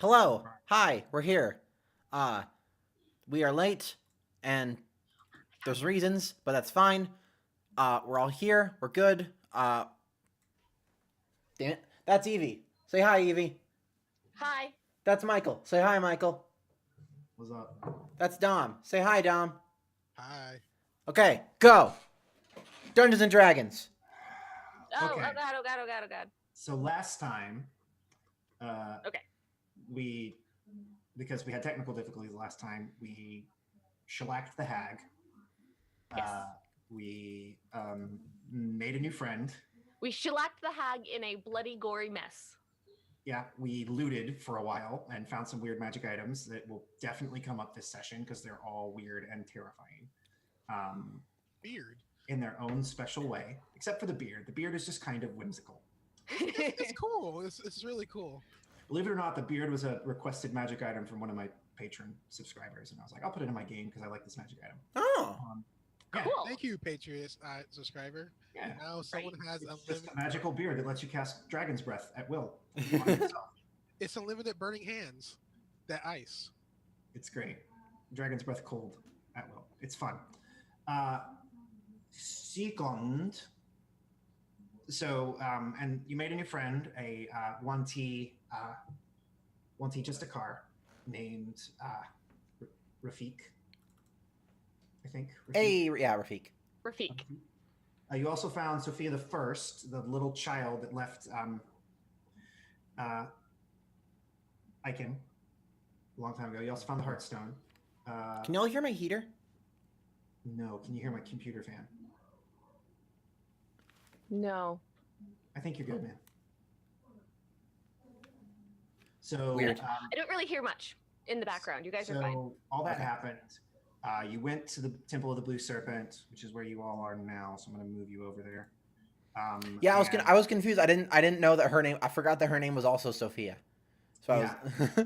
Hello. Hi, we're here. Uh, we are late, and there's reasons, but that's fine. We're all here. We're good. Damn it. That's Evie. Say hi, Evie. Hi. That's Michael. Say hi, Michael. What's up? That's Dom. Say hi, Dom. Hi. Okay, go. Dungeons and Dragons. Oh, Okay. oh god, oh god, oh god, oh god. So last time, Okay. we because we had technical difficulties last time, we shellacked the hag. Yes. We made a new friend. We shellacked the hag in a bloody, gory mess. Yeah, we looted for a while and found some weird magic items that will definitely come up this session because they're all weird and terrifying. Beard. In their own special way, except for the beard. The beard is just kind of whimsical. It's cool. It's really cool. Believe it or not, the beard was a requested magic item from one of my patron subscribers, and I was like, I'll put it in my game because I like this magic item. Oh. Yeah, Cool. Thank you, Patriot subscriber. yeah. Now someone has It's just unlimited. a magical beard that lets you cast Dragon's Breath at will. on yourself. It's unlimited burning hands. That ice. It's great. Dragon's Breath cold at will. It's fun. Second, so and you made a new friend, a 1T just a car named Rafik. I think. Rafik. Hey, yeah, Rafik. Rafik. You also found Sophia the First, the little child that left Icon a long time ago. You also found the Heartstone. Can y'all hear my heater? No, can you hear my computer fan? No. I think you're good, man. So Weird. I don't really hear much in the background. You guys are fine. So all that Okay. happened. You went to the Temple of the Blue Serpent, which is where you all are now. So I'm going to move you over there. Yeah, and- I was confused. I didn't know that her name. I forgot that her name was also Sophia. So I was.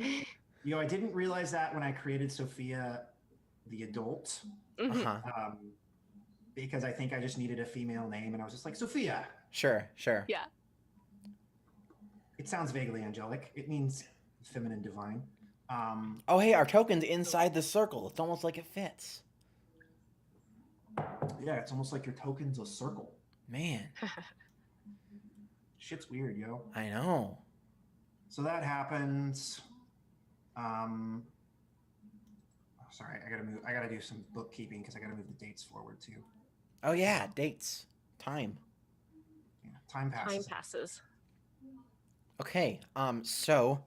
You know, I didn't realize that when I created Sophia, the adult, Mhm. uh-huh. because I think I just needed a female name, and I was just like Sophia. Sure. Yeah. It sounds vaguely angelic. It means feminine, divine. Oh, hey, our token's inside the circle. It's almost like it fits. Yeah, it's almost like your token's a circle. Man, Shit's weird, yo. I know. So that happens. Sorry, I gotta do some bookkeeping because I gotta move the dates forward too. Oh yeah, dates, time. Yeah, time Time passes. passes. Okay. So.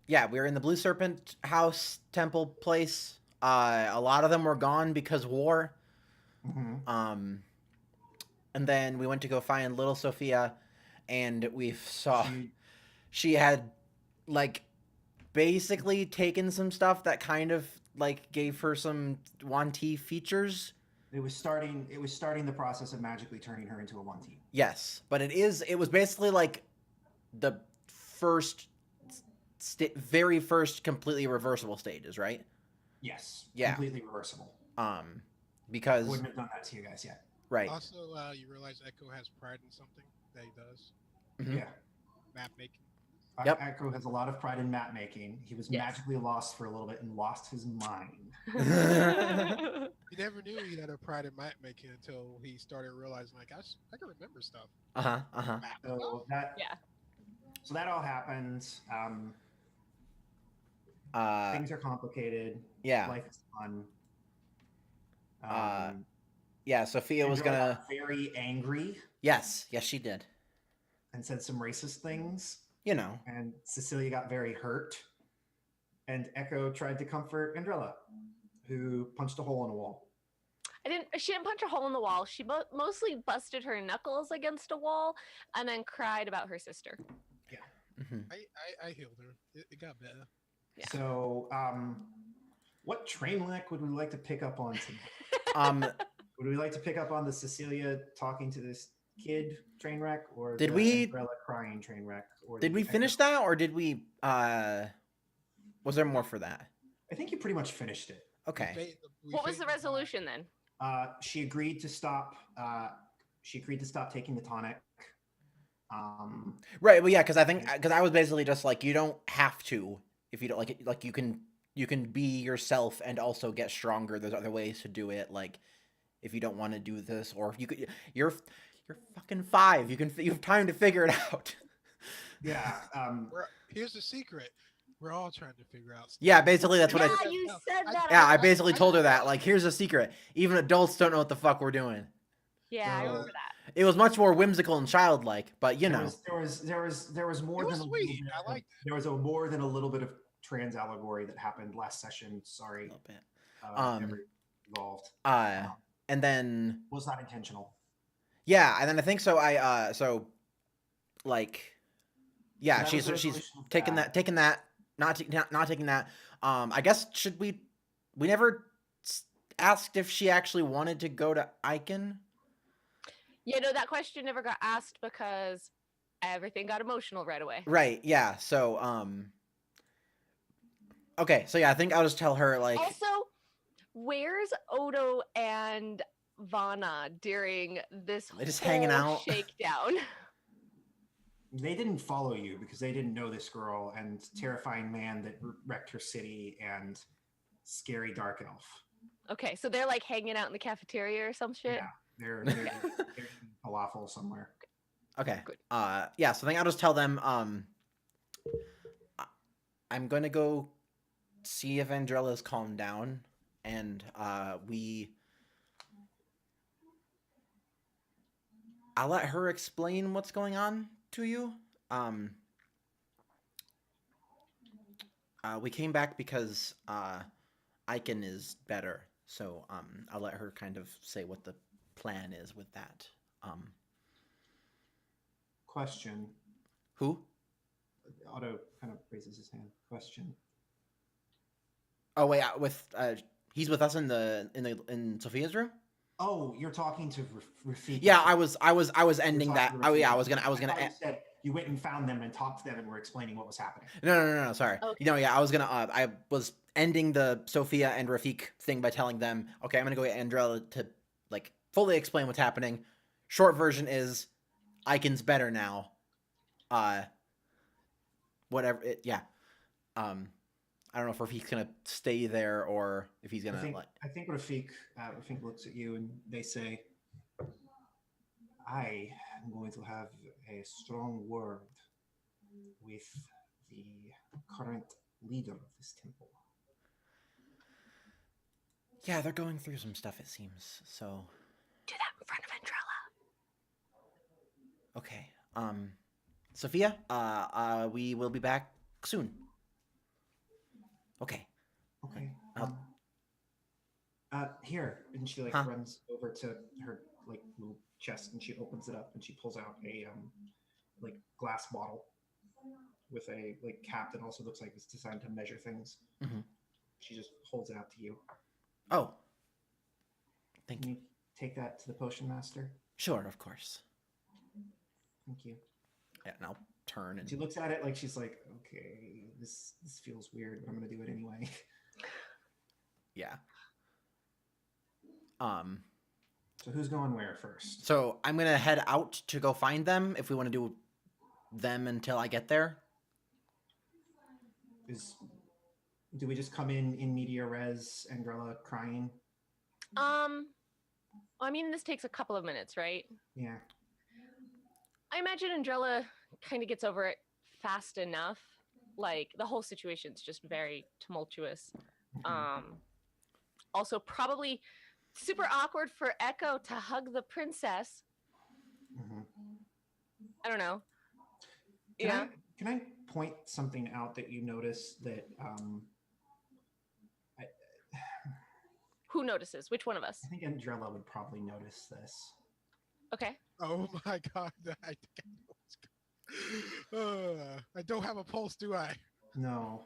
Yeah, we were in the Blue Serpent house temple place. A lot of them were gone because war. Mhm. And then we went to go find little Sophia, and we saw She- she had like basically taken some stuff that kind of like gave her some 1T features. It was starting the process of magically turning her into a 1T. Yes, but it was basically like the first very first completely reversible stages, right? Yes. Yeah. Completely reversible. Because Wouldn't have done that to you guys yet. right. Also, you realize Echo has pride in something that he does. Mhm. Yeah. Map making. Yep. Echo has a lot of pride in map making. He was Yes. magically lost for a little bit and lost his mind. He never knew he had a pride in map making until he started realizing, like, I can remember stuff. Uh-huh. Uh-huh. Map. So that Yeah. So that all happens. Things are complicated. Yeah. Life is fun. Yeah, Sophia was Angela gonna got very angry Yes, she did. and said some racist things, You know. and Cecilia got very hurt. And Echo tried to comfort Andrella, who punched a hole in a wall. She didn't punch a hole in the wall. She mostly busted her knuckles against a wall and then cried about her sister. Mhm. I healed her. It got better. Yeah. So, what train wreck would we like to pick up on tonight? Um Would we like to pick up on the Cecilia talking to this kid train wreck, or Did the we- Andrella crying train wreck? Or did the we Echo- finish that, or did we was there more for that? I think you pretty much finished it. Okay. What was the resolution then? She agreed to stop. She agreed to stop taking the tonic. Right. Well, yeah, because I was basically just like, you don't have to if you don't like it. Like you can be yourself and also get stronger. There's other ways to do it. Like if you don't want to do this, or if you could, you're fucking 5. You have time to figure it out. Yeah. Here's the secret. We're all trying to figure out stuff. Yeah, basically that's what Yeah, I. you said that. Yeah, I was basically like, told her that. Like, here's a secret. Even adults don't know what the fuck we're doing. Yeah, I So- remember that. It was much more whimsical and childlike, but you There know. was more It was than sweet. a little bit. I liked There was more than a little bit of trans allegory that happened last session. A Sorry, little bit. every involved. And then Was not intentional. yeah, and then I think so. Like, yeah, So that was the she's resolution of taking that, not taking that. I guess we never asked if she actually wanted to go to Icon. Yeah, no, that question never got asked because everything got emotional right away. Right. Yeah. So okay. So yeah, I think I'll just tell her like. Also, where's Odo and Vana during this They're just hanging whole out. shakedown? They didn't follow you because they didn't know this girl and terrifying man that wrecked her city and scary dark elf. Okay, so they're like hanging out in the cafeteria or some shit. Yeah, they're eating falafel somewhere. Okay. Good. Yeah, so I think I'll just tell them I'm going to go see if Andrella's calmed down and I'll let her explain what's going on to you. We came back because Icon is better. So I'll let her kind of say what the plan is with that. Question. Who? Otto kind of raises his hand. Question. Oh wait, he's with us in Sophia's room. Oh, you're talking to Rafiki. Yeah, I was ending You're that. talking to Oh yeah, I Rafiki. was gonna. thought you said you went and found them and talked to them and were explaining what was happening. No. Sorry. Okay. You know, yeah, I was gonna. I was ending the Sophia and Rafik thing by telling them, okay, I'm gonna go get Andrella to like fully explain what's happening. Short version is, Icon's better now. Whatever. Yeah. I don't know if Rafik's gonna stay there or if he's gonna. I think Rafik looks at you and they say, I am going to have a strong word with the current leader of this temple. Yeah, they're going through some stuff. It seems so. Do that in front of Andrella. Okay. Sophia, we will be back soon. Okay. Okay. I'll- Here, and she like Huh? runs over to her like little chest and she opens it up and she pulls out a like glass bottle with a like cap that also looks like it's designed to measure things. Mhm. She just holds it out to you. Oh. Thank Can you. you take that to the potion master? Sure, of course. Thank you. Yeah, and I'll turn and She looks at it like she's like, okay, this feels weird, but I'm gonna do it anyway. yeah. So who's going where first? So I'm gonna head out to go find them if we want to do them until I get there. Do we just come in media res, Andrella crying? I mean, this takes a couple of minutes, right? Yeah. I imagine Andrella kind of gets over it fast enough. Like the whole situation's just very tumultuous. Mhm. Also probably super awkward for Echo to hug the princess. Mhm. I don't know. Can I point something out that you notice that Who notices? Which one of us? I think Andrella would probably notice this. Okay. Oh my god! I think I know what's going. I don't have a pulse, do I? No.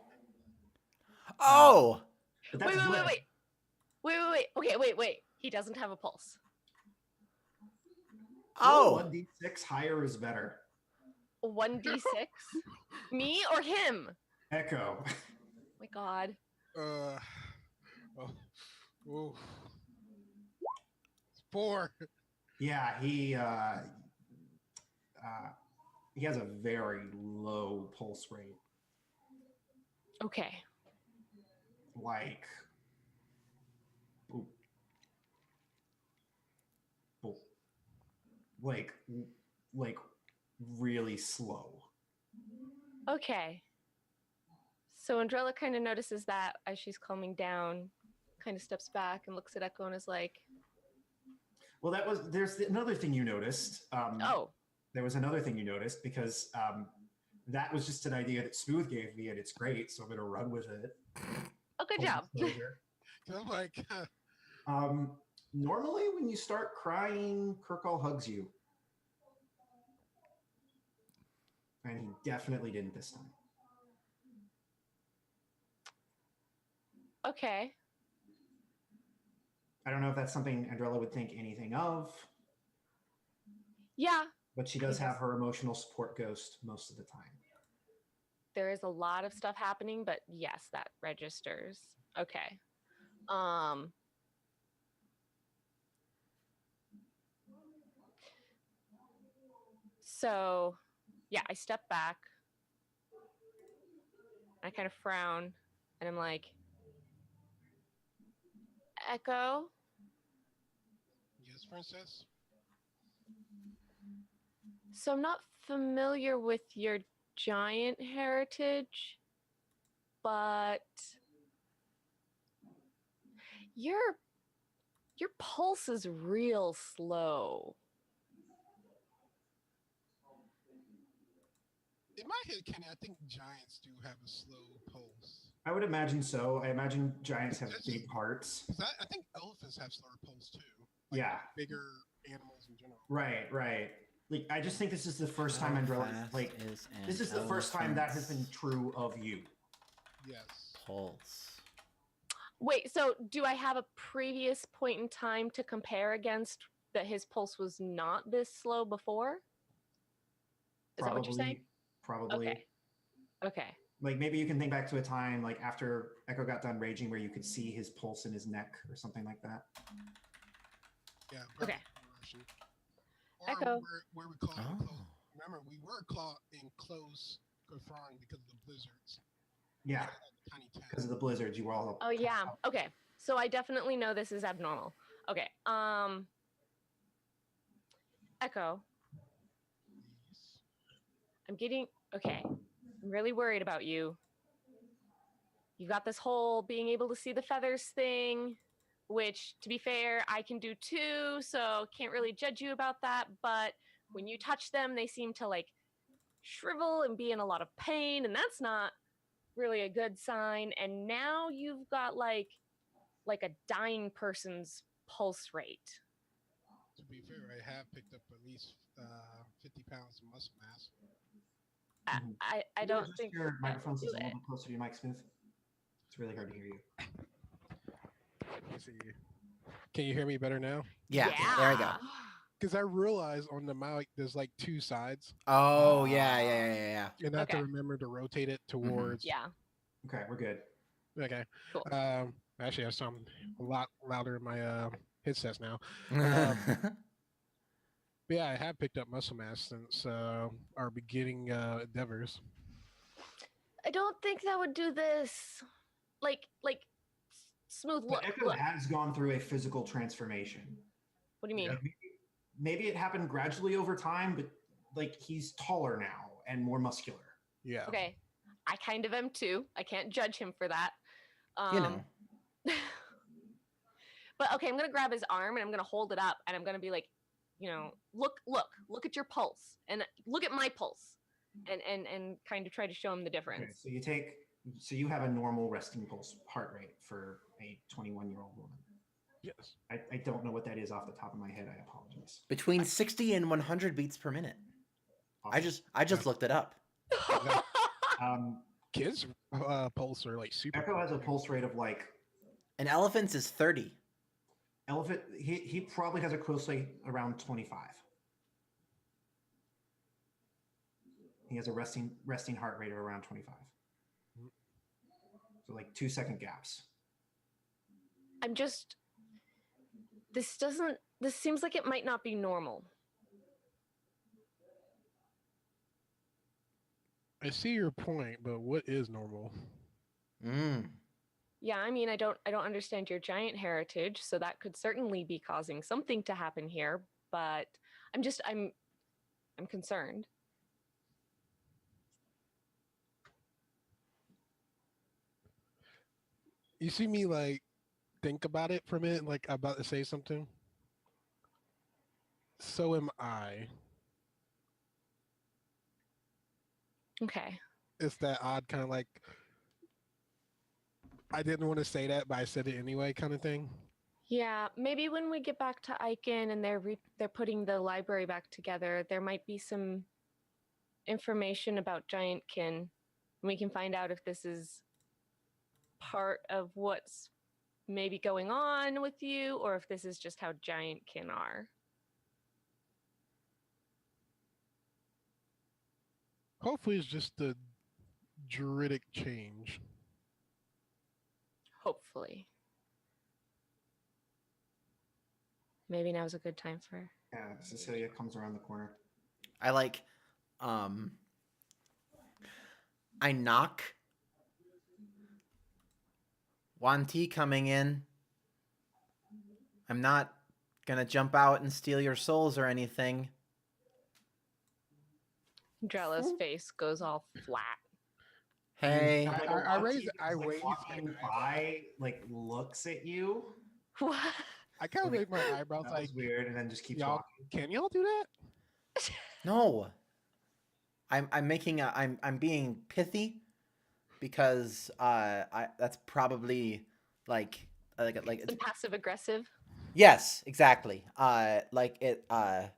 Oh. But that's Wait. good. Wait. Okay, wait. He doesn't have a pulse. Oh. 1d6 higher is better. 1d6? Me or him? Echo. Oh my god. Oh, ooh. It's 4. Yeah, he he has a very low pulse rate. Okay. Like, boop, boop, like, like really slow. Okay. So Andrella kind of notices that as she's calming down, kind of steps back and looks at Echo and is like, Well, there's another thing you noticed. oh, There was another thing you noticed because that was just an idea that Smooth gave me, and it's great, so I'm going to run with it. oh, good Full job. disclosure. 'Cause I'm like, Normally, when you start crying, Kirkall hugs you. And he definitely didn't this time. Okay. I don't know if that's something Andrella would think anything of, Yeah, but she does have her emotional support ghost most of the time. there is a lot of stuff happening, but yes, that registers. Okay. So yeah, I step back. I kind of frown and I'm like, Echo, yes, princess. so I'm not familiar with your giant heritage, but your pulse is real slow. In my head, Kenny, I think giants do have a slow pulse. I would imagine so. I imagine giants have That's- big hearts. 'Cause I think elephants have slower pulse too. Yeah. Bigger animals in general. Right, right. Like, I just think this is the first time How Andrella, fast like, is an this is the first time that has been elephant's true of you. Yes. pulse. Wait, so do I have a previous point in time to compare against that his pulse was not this slow before? Is that what you're saying? Probably. Okay. Okay. Like, maybe you can think back to a time, like, after Echo got done raging, where you could see his pulse in his neck or something like that. Yeah. Okay. Russian. Or Echo. where we call it close. Oh. Remember, we were in close confined because of the blizzards. Yeah, We had a tiny tent. because of the blizzards, you were all. Oh yeah. Okay. So I definitely know this is abnormal. Okay. Echo, Yes. I'm getting okay. I'm really worried about you. You got this whole being able to see the feathers thing, which to be fair, I can do too, so can't really judge you about that, but when you touch them, they seem to like shrivel and be in a lot of pain, and that's not really a good sign. And now you've got like a dying person's pulse rate. To be fair, I have picked up at least 50 pounds of muscle mass. Mhm. I don't think your that microphone will sits do a little it. bit closer to your mic, Smooth. It's really hard to hear you. Let's see. Can you hear me better now? Yeah, there we go. Because I realized on the mic there's like two sides, Oh yeah. and I have to Okay. remember to rotate it towards. Yeah. Okay, we're good. Okay. Cool. Actually, I sound a lot louder in my headsets now. But yeah, I have picked up muscle mass since our beginning endeavors. I don't think that would do this. Like smooth But look. Echo Look. has gone through a physical transformation. What do you mean? Yeah. Like, maybe it happened gradually over time, but like he's taller now and more muscular. Yeah. Okay. I kind of am too. I can't judge him for that. You know. But okay, I'm gonna grab his arm and I'm gonna hold it up and I'm gonna be like, look at your pulse and look at my pulse, and kind of try to show him the difference. Okay, so you have a normal resting pulse heart rate for a 21-year-old woman. Yes. I don't know what that is off the top of my head. I apologize. Between 60 and 100 beats per minute. Awesome. I just looked it up. Kids' pulse are like super. Echo has a pulse rate of like An elephant's is 30. elephant. He probably has a pulse rate around 25. He has a resting heart rate of around 25. So like 2-second gaps. I'm just. This seems like it might not be normal. I see your point, but what is normal? Mm. Yeah, I mean, I don't understand your giant heritage, so that could certainly be causing something to happen here, but I'm concerned. You see me like think about it for a minute, like I'm about to say something. So am I. Okay. It's that odd kind of like I didn't want to say that, but I said it anyway, kind of thing. Yeah, maybe when we get back to Icon and they're putting the library back together, there might be some information about Giantkin. And we can find out if this is part of what's maybe going on with you or if this is just how Giantkin are. Hopefully, it's just the Druidic change. Hopefully. Maybe now's a good time for. Yeah, Cecilia comes around the corner. I like, um, I knock. Wanti coming in. I'm not gonna jump out and steal your souls or anything. Drella's face goes all flat. Hey. I raise Walking by, like looks at you. What? I kind of Like, raise my eyebrows That like, was weird, and then just keeps y'all, walking. can y'all do that? No. I'm making a I'm being pithy because that's probably like it's, Some passive aggressive. yes, exactly. Like I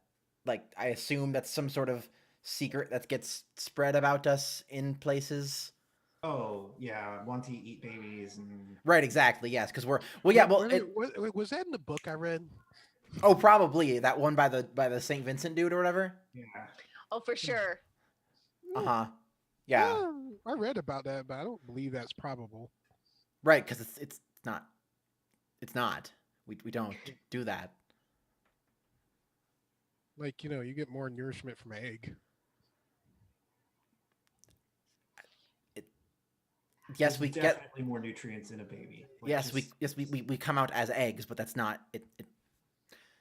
assume that's some sort of secret that gets spread about us in places. Oh yeah, want to eat babies and Right, exactly. Yes, because Was that in the book I read? oh, probably that one by the St. Vincent dude or whatever. yeah. Oh, for sure. Uh-huh. Yeah. I read about that, but I don't believe that's probable. Right, because it's not. It's not. We don't do that. Like, you get more nourishment from an egg. Yes, There's we get. definitely more nutrients in a baby. Like, Yes, just- we come out as eggs, but that's not it.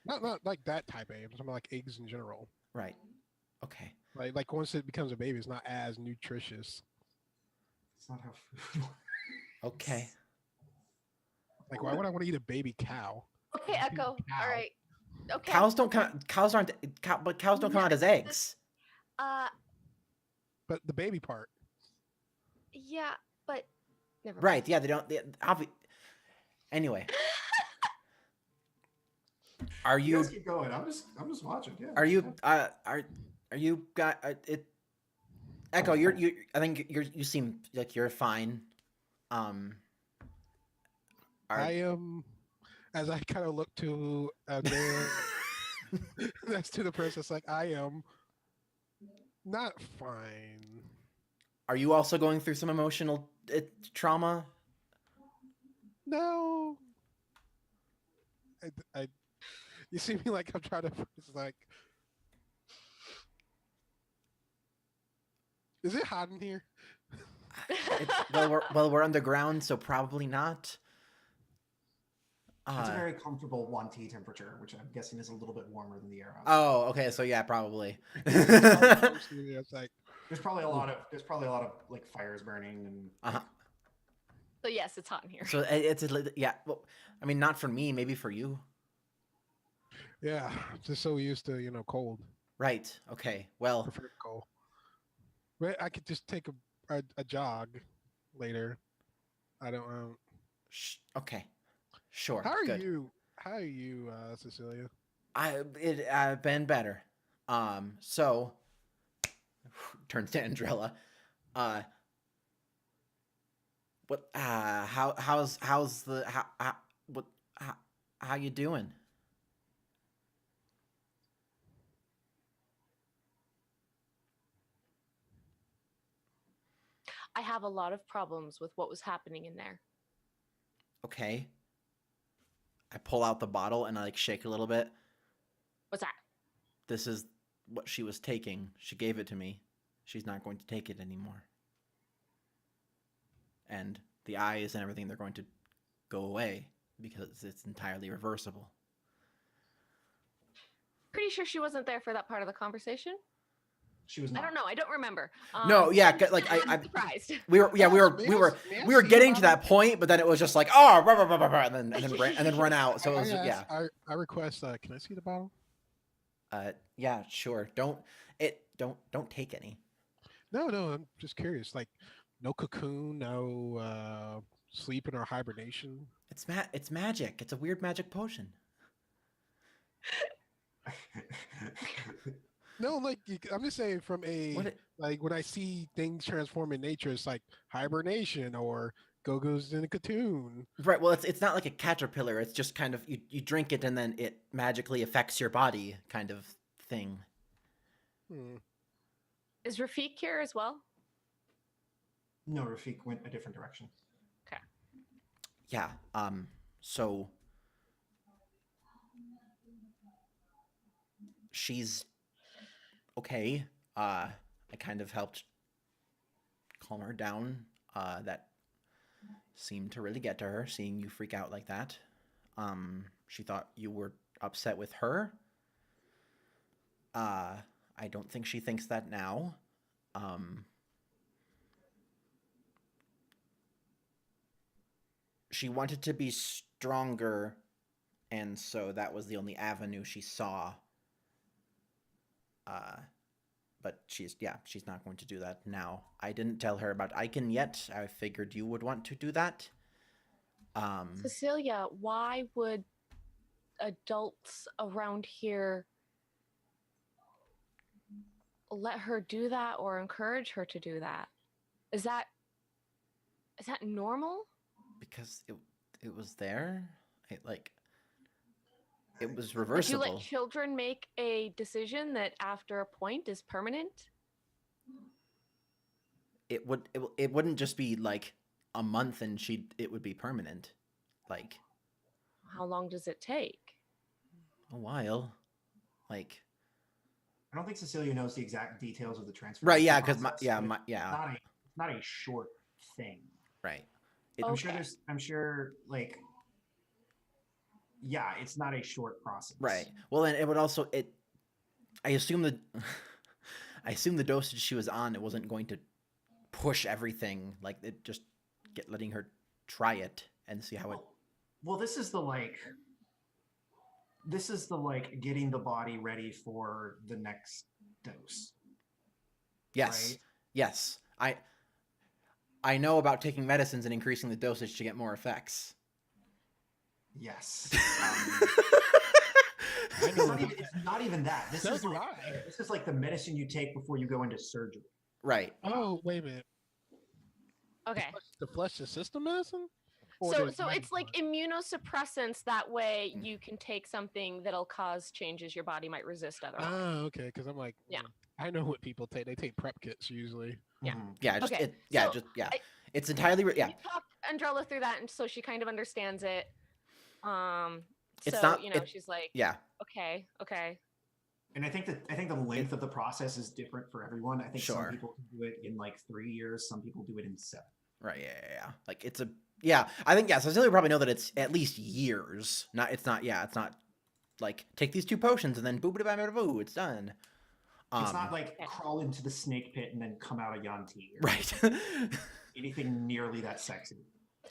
Not like that type of egg. I'm talking about like eggs in general. Right. Okay. Like once it becomes a baby, it's not as nutritious. It's not how food works. Okay. Like why would I want to eat a baby cow? Okay, Echo. All right. Okay. Cows don't come. Cows aren't. But cows don't come out as eggs. But the baby part. Yeah, but never mind. Right. Yeah. They don't. Anyway. Are You you? guys keep going. I'm just watching. Yeah. Are you? Are you got it? Echo, you. I think you seem like you're fine. I am, as I kind of look to there, next to the princess, like I am not fine. Are you also going through some emotional trauma? No. You see me like I'm trying to, it's like, is it hot in here? We're underground, so probably not. It's a very comfortable 1T temperature, which I'm guessing is a little bit warmer than the air outside. Oh, okay. So yeah, probably. It's like There's probably a lot of like fires burning and Uh-huh. So yes, it's hot in here. So yeah. Well, I mean, not for me. Maybe for you. yeah, just so used to cold. Right. Okay. Well. Prefer cold. But I could just take a jog later. I don't. Okay. Sure. How are good. you? How are you, Cecilia? I've been better. So turns to Andrella. What? How's the how you doing? I have a lot of problems with what was happening in there. Okay. I pull out the bottle and I like shake a little bit. What's that? This is what she was taking. She gave it to me. she's not going to take it anymore. And the eyes and everything, they're going to go away because it's entirely reversible. Pretty sure she wasn't there for that part of the conversation. She was I not. don't know. I don't remember. No, yeah, I'm- like, I'm I- surprised. We were May I see getting the to that point, but then it was just like, oh, rah, rah, rah, rah, rah, and then run out. So it was, yeah. I request. Can I see the bottle? Yeah, sure. Don't take any. No, I'm just curious. Like, no cocoon, no sleeping or hibernation. It's magic. It's a weird magic potion. No, like I'm just saying from What it- like when I see things transform in nature, it's like hibernation or Go-Go's in a cocoon. Right. Well, it's not like a caterpillar. It's just kind of you drink it and then it magically affects your body, kind of thing. Hmm. Is Rafik here as well? No, Rafik went a different direction. Yeah. So she's okay. I kind of helped calm her down. That seemed to really get to her, seeing you freak out like that. She thought you were upset with her. I don't think she thinks that now. She wanted to be stronger, and so that was the only avenue she saw. But she's not going to do that now. I didn't tell her about Icon yet. I figured you would want to do that. Cecilia, why would adults around here let her do that or encourage her to do that? Is that normal? Because it was there. It was Would you reversible. let children make a decision that after a point is permanent? It wouldn't just be like a month and it would be permanent. Like How long does it take? a while. Like I don't think Cecilia knows the exact details of the transfer. right, yeah, because process, but it's not a short thing. right. I'm sure Okay. it's not a short process. Right. Well, and it would also I assume the dosage she was on, it wasn't going to push everything, like it just letting her try it and see how it. Well, this is the getting the body ready for the next dose. Yes. Right? Yes. I know about taking medicines and increasing the dosage to get more effects. Yes. I know. It's not even that. This So is do like, I. this is like the medicine you take before you go into surgery. Right. Oh, wait a minute. Okay. The flush the system medicine? Or So there's it's like medicine? immunosuppressants. That way you can take something that'll cause changes your body might resist otherwise. Oh, okay. Because I'm like, Yeah. I know what people take. They take prep kits usually. Yeah. Mhm. Yeah. Just Okay, yeah. so Just yeah. I- It's entirely yeah. You talked Andrella through that, and so she kind of understands it. It's So not- you know, it- she's like, Yeah. okay. And I think the length of the process is different for everyone. I think Sure. some people can do it in like 3 years. Some people do it in 7. Right. Yeah. Like it's a yeah. I think Cecilia would probably know that it's at least years. It's not like take these 2 potions and then boo boo it's done. It's not like Okay. crawl into the snake pit and then come out of Yanti. Or right. anything nearly that sexy.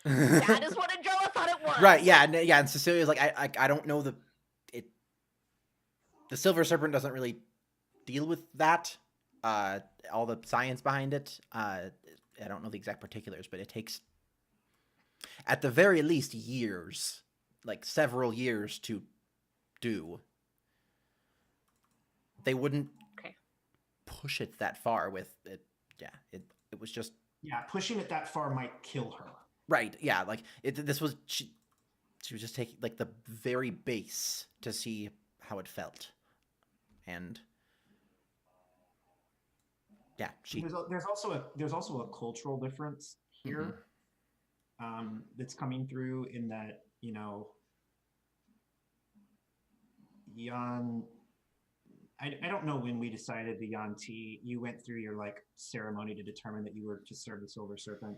that is what Andrella thought it was. Right. Yeah. Yeah. And Cecilia's like, I don't know the Silver Serpent doesn't really deal with that. All the science behind it. I don't know the exact particulars, but it takes, at the very least, years, like several years to do. They wouldn't Okay. push it that far with it. Yeah. It was just Yeah, pushing it that far might kill her. right. Yeah. Like this was she was just taking like the very base to see how it felt, and yeah, There's also a cultural difference here that's coming through in that, you know, I don't know when we decided the Yanti. You went through your like ceremony to determine that you were to serve the Silver Serpent.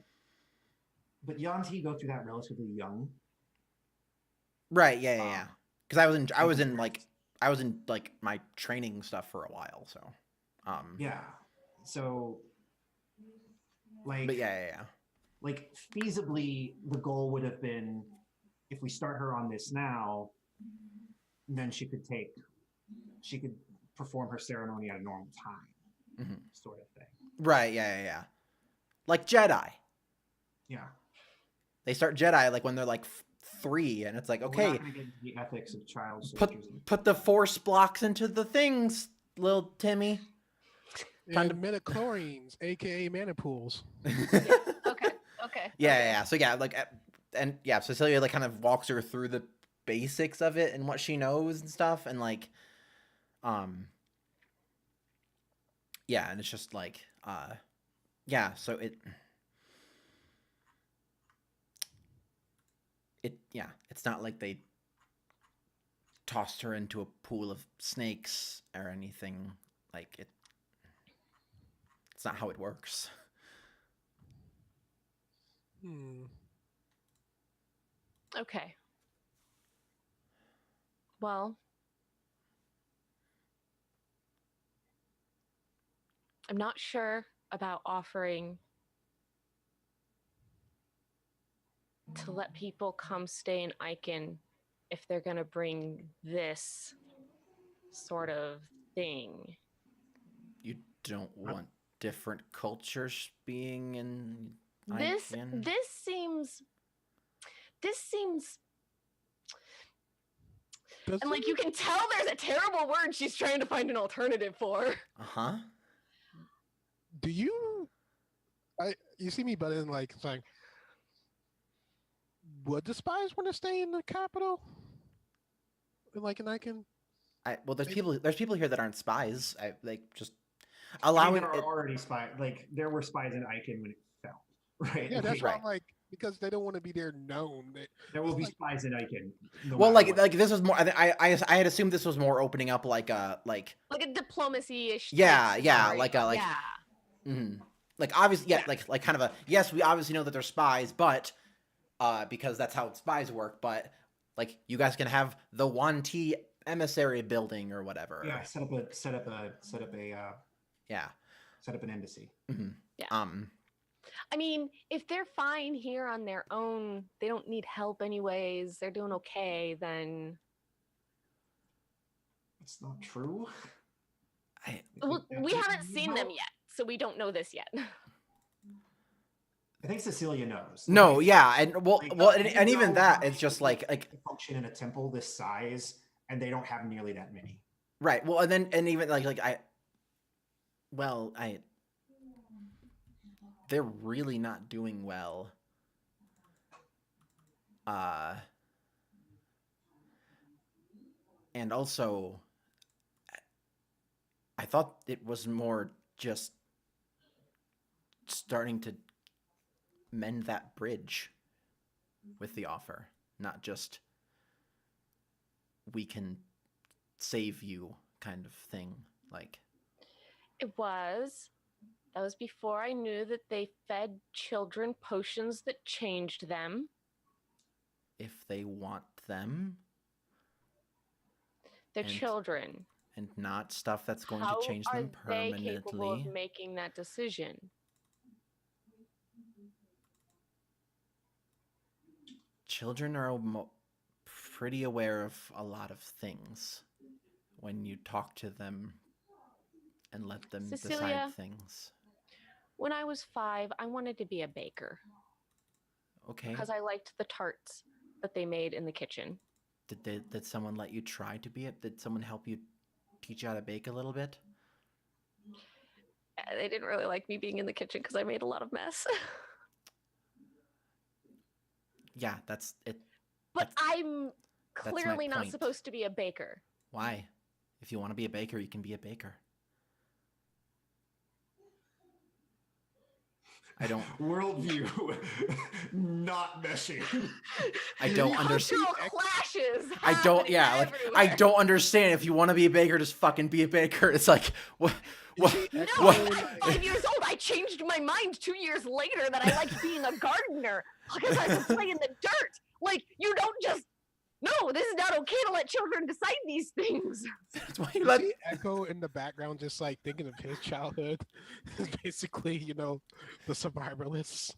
But Yanti go through that relatively young. Right, yeah. Because I was in comparison- like my training stuff for a while, so Yeah. So like but yeah. like feasibly the goal would have been if we start her on this now, then she could perform her ceremony at a normal time, Mhm. sort of thing. Right, yeah. Like Jedi. Yeah. They start Jedi like when they're like 3, and it's like, But we're not okay, gonna get into the ethics of child put soldiers. put the Force blocks into the things, little Timmy. Time And midichlorians, aka mana pools. Okay. Yeah. So yeah, like, and yeah, Cecilia like kind of walks her through the basics of it and what she knows and stuff, and like, yeah, and it's just like, yeah. So it's not like they tossed her into a pool of snakes or anything. Like it's not how it works. Okay. Well, I'm not sure about offering to let people come stay in Icon if they're going to bring this sort of thing. You don't want different cultures being in This Icon? seems Does and like you can tell there's a terrible word she's trying to find an alternative for. Uh-huh. Do you? You see me button like saying, would the spies want to stay in the capital? Like an icon? Well, there's Maybe. people here that aren't spies. Like just I mean, allowing there are it. already spies. Like there were spies in Icon when it fell, right? Yeah, that's Like, why I'm like, because they don't want to be there known. there will be like- spies in Icon. No Well, matter like what. this was more. I had assumed this was more opening up like Like a diplomacy-ish. Yeah, type yeah, scenario. like a- like- yeah. like obviously Yeah. like kind of a yes. We obviously know that they're spies, but because that's how spies work. But like you guys can have the 1T emissary building or whatever. Yeah, set up an embassy. Yeah. I mean, if they're fine here on their own, they don't need help anyways, they're doing okay, then It's not true. well, we Yeah. haven't seen them yet, so we don't know this yet. I think Cecilia knows. No, Like, yeah, and well, like, and you even know that, how it's just many like people function in a temple this size, and they don't have nearly that many. right. Well, and then and even like they're really not doing well. And also, I thought it was more just starting to mend that bridge with the offer, not just we can save you kind of thing. Like, That was before I knew that they fed children potions that changed them. if they want them They're And children. and not stuff that's going How to change are them they capable of permanently. making that decision? Children are pretty aware of a lot of things when you talk to them and let them Cecilia? decide things. When I was 5, I wanted to be a baker Okay. because I liked the tarts that they made in the kitchen. Did someone let you try to be it? Did someone help you teach you how to bake a little bit? They didn't really like me being in the kitchen because I made a lot of mess. Yeah, that's it. But I'm my clearly not point. supposed to be a baker. Why? If you want to be a baker, you can be a baker. I don't Worldview not meshing. I don't understand. Cultural clashes. I don't happening yeah, like I everywhere. don't understand. If you want to be a baker, just fucking be a baker. It's like what You see, No, Echo, What? I'm 5 years old. I changed my mind 2 years later that I liked being a gardener because I would play in the dirt. Like, you don't just. No, this is not okay to let children decide these things. That's why you you let see Echo in the background, just like thinking of his childhood. Basically, the survivalists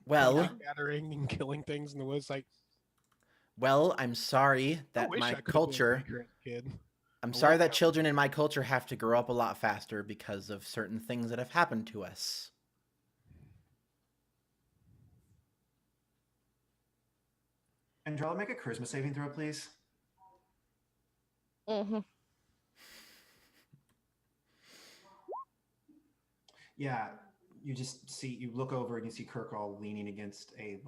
well, gathering and killing things in the woods. Like, I'm sorry I that wish I my could have been a culture baker as a kid. I'm I sorry love that that. children in my culture have to grow up a lot faster because of certain things that have happened to us. Andrella, make a charisma saving throw, please. Mm-hmm. Yeah, you look over and you see Kirkall leaning against a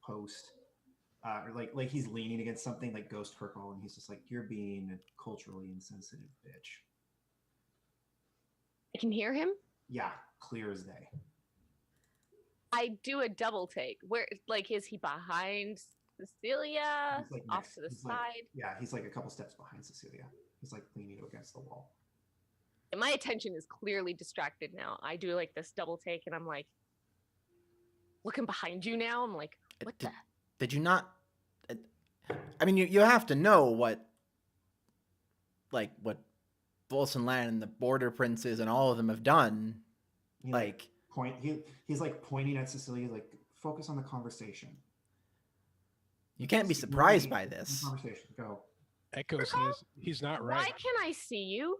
post, or like he's leaning against something like Ghost Kirkall, and he's just like, "You're being a culturally insensitive bitch." I can hear him. Yeah, clear as day. I do a double take. Where, like, is he behind Cecilia? He's, like, Off next- to the he's, like- side? Yeah, he's like a couple steps behind Cecilia. He's like leaning against the wall. And my attention is clearly distracted now. I do like this double take, and I'm like looking behind you now. I'm like, what the? Did you not I mean you have to know what Volson Land and the Border Princes and all of them have done. He, Like he's like pointing at Cecilia, like, focus on the conversation. you can't be See, surprised really, by this. Conversation. Go. Echo says he's not Why right. can I see you?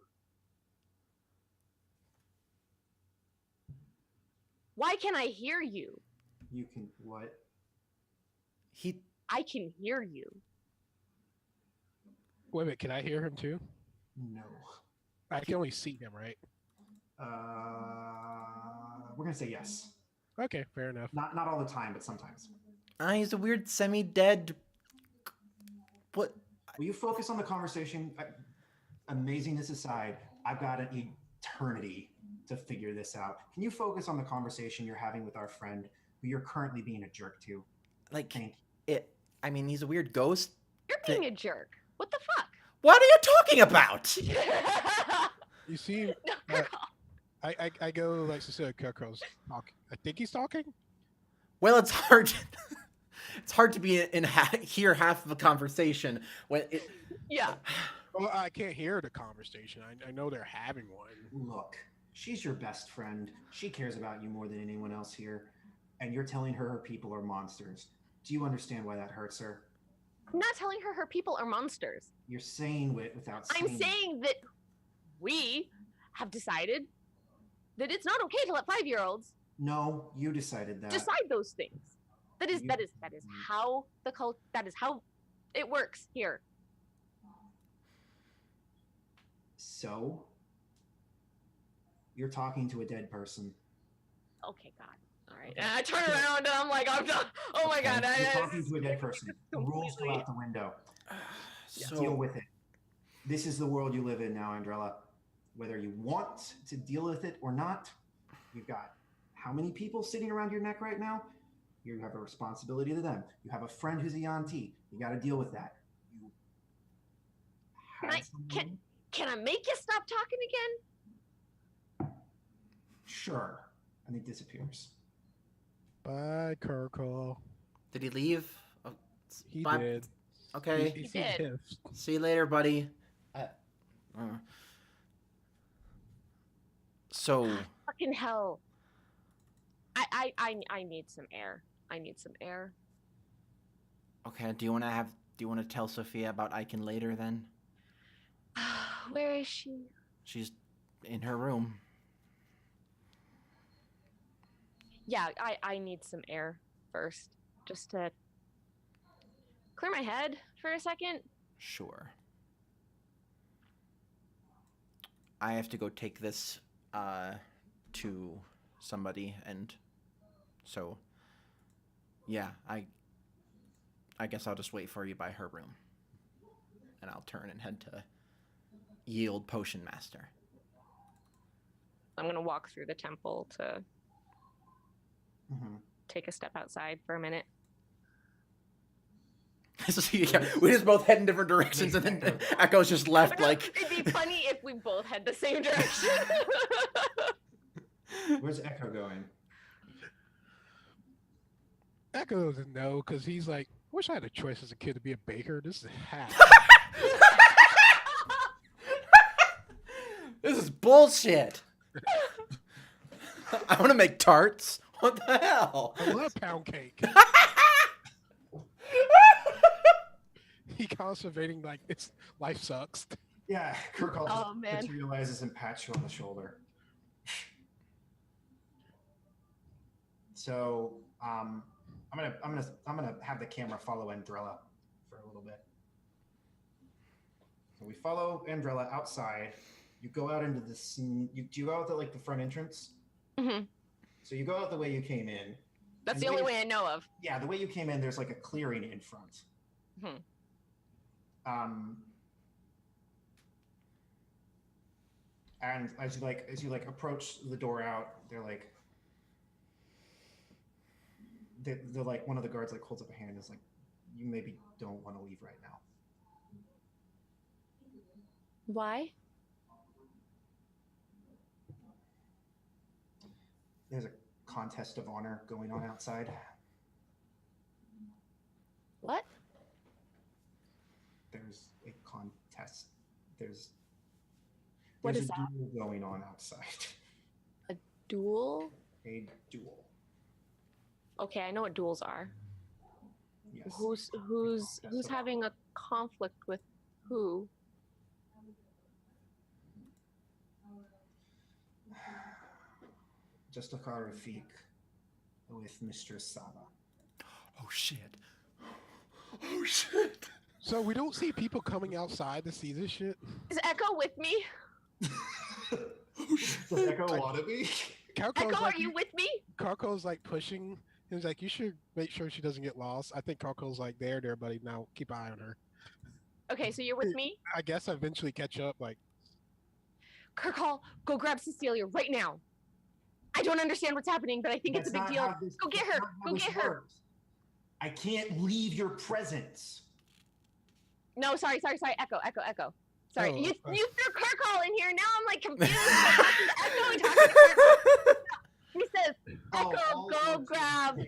Why can I hear you? You can what? He I can hear you. Wait a minute, can I hear him too? No. I can only see him, right? We're gonna say yes. Okay, fair enough. Not all the time, but sometimes. he's a weird semi-dead what Will you focus on the conversation? Amazingness aside, I've got an eternity to figure this out. Can you focus on the conversation you're having with our friend who you're currently being a jerk to? like Thank it I mean he's a weird ghost. You're being a jerk. What the What are you talking about? fuck? You see, No, I go like Cecilia Kirkall's talking. I think he's talking. Well, it's hard. It's hard to be hear half of a conversation when it. yeah. Well, I can't hear the conversation. I know they're having one. Look, she's your best friend. She cares about you more than anyone else here. And you're telling her people are monsters. Do you understand why that hurts her? I'm not telling her people are monsters. You're saying it without saying I'm it. saying that we have decided that it's not okay to let 5-year-olds No, you decided that. decide those things. That is You- how that is how it works here. So? You're talking to a dead person. Okay, God. All right. And I turn around and I'm like, I'm done. Oh my God. You're talking to a dead person. The rules go completely- out the window. Deal So with it. This is the world you live in now, Andrella. Whether you want to deal with it or not, you've got how many people sitting around your neck right now? You have a responsibility to them. You have a friend who's a Yanti. You got to deal with that. You Can had I- someone- Can I make you stop talking again? Sure. And he disappears. Bye, Kirkall. did he leave? Oh, He bye. did. Okay. He did. pissed. See you later, buddy. So Fucking hell. I need some air. I need some air. okay. Do you want to tell Sophia about Icon later then? Where is she? She's in her room. Yeah, I need some air first. Just to clear my head for a second. Sure. I have to go take this to somebody, and so yeah, I guess I'll just wait for you by her room, and I'll turn and head to Yield Potion Master. I'm gonna walk through the temple to Mhm. take a step outside for a minute. So, yeah, we just both head in different directions, and then Echo's just left like. It'd be funny if we both head the same direction. Where's Echo going? Echo doesn't know because he's like, I wish I had a choice as a kid to be a baker. This is half. This is bullshit. I want to make tarts. What the hell? I love pound cake. He conservating like it's life sucks. Yeah, Kirkall just Oh, man. materializes and pats you on the shoulder. So, I'm gonna have the camera follow Andrella for a little bit. So we follow Andrella outside. You go out into the scene. Do you go out the the front entrance? hmm So you go out the way you came in. That's And the only way I know of. Yeah, the way you came in, there's like a clearing in front. Mhm. And as you approach the door out, they're like one of the guards like holds up a hand and is like, you maybe don't want to leave right now. Why? There's a contest of honor going on outside. What? There's a contest. There's What a is that? duel going on outside. Duel? A duel. Okay, I know what duels are. Yes. Who's Contest of having a conflict with who? Justicar Rafik with Mistress Saba. Oh shit. Oh shit. So we don't see people coming outside to see this shit. Is Echo with me? Oh shit. Does Echo want to be? Karko's Echo, like, are you with me? Karko's like pushing. He was like, you should make sure she doesn't get lost. I think Karko's like, there, buddy. Now keep an eye on her. Okay, so you're with me? I guess I eventually catch up. Like, Kirkall, go grab Cecilia right now. I don't understand what's happening, but I think it's a big deal. Go get her. Go get her. I can't leave your presence. No, sorry. Echo. Sorry. Oh, You okay. threw Kirkall in here. Now I'm like confused. I'm talking to Echo and talking to Kirkall. He says, Echo, go grab.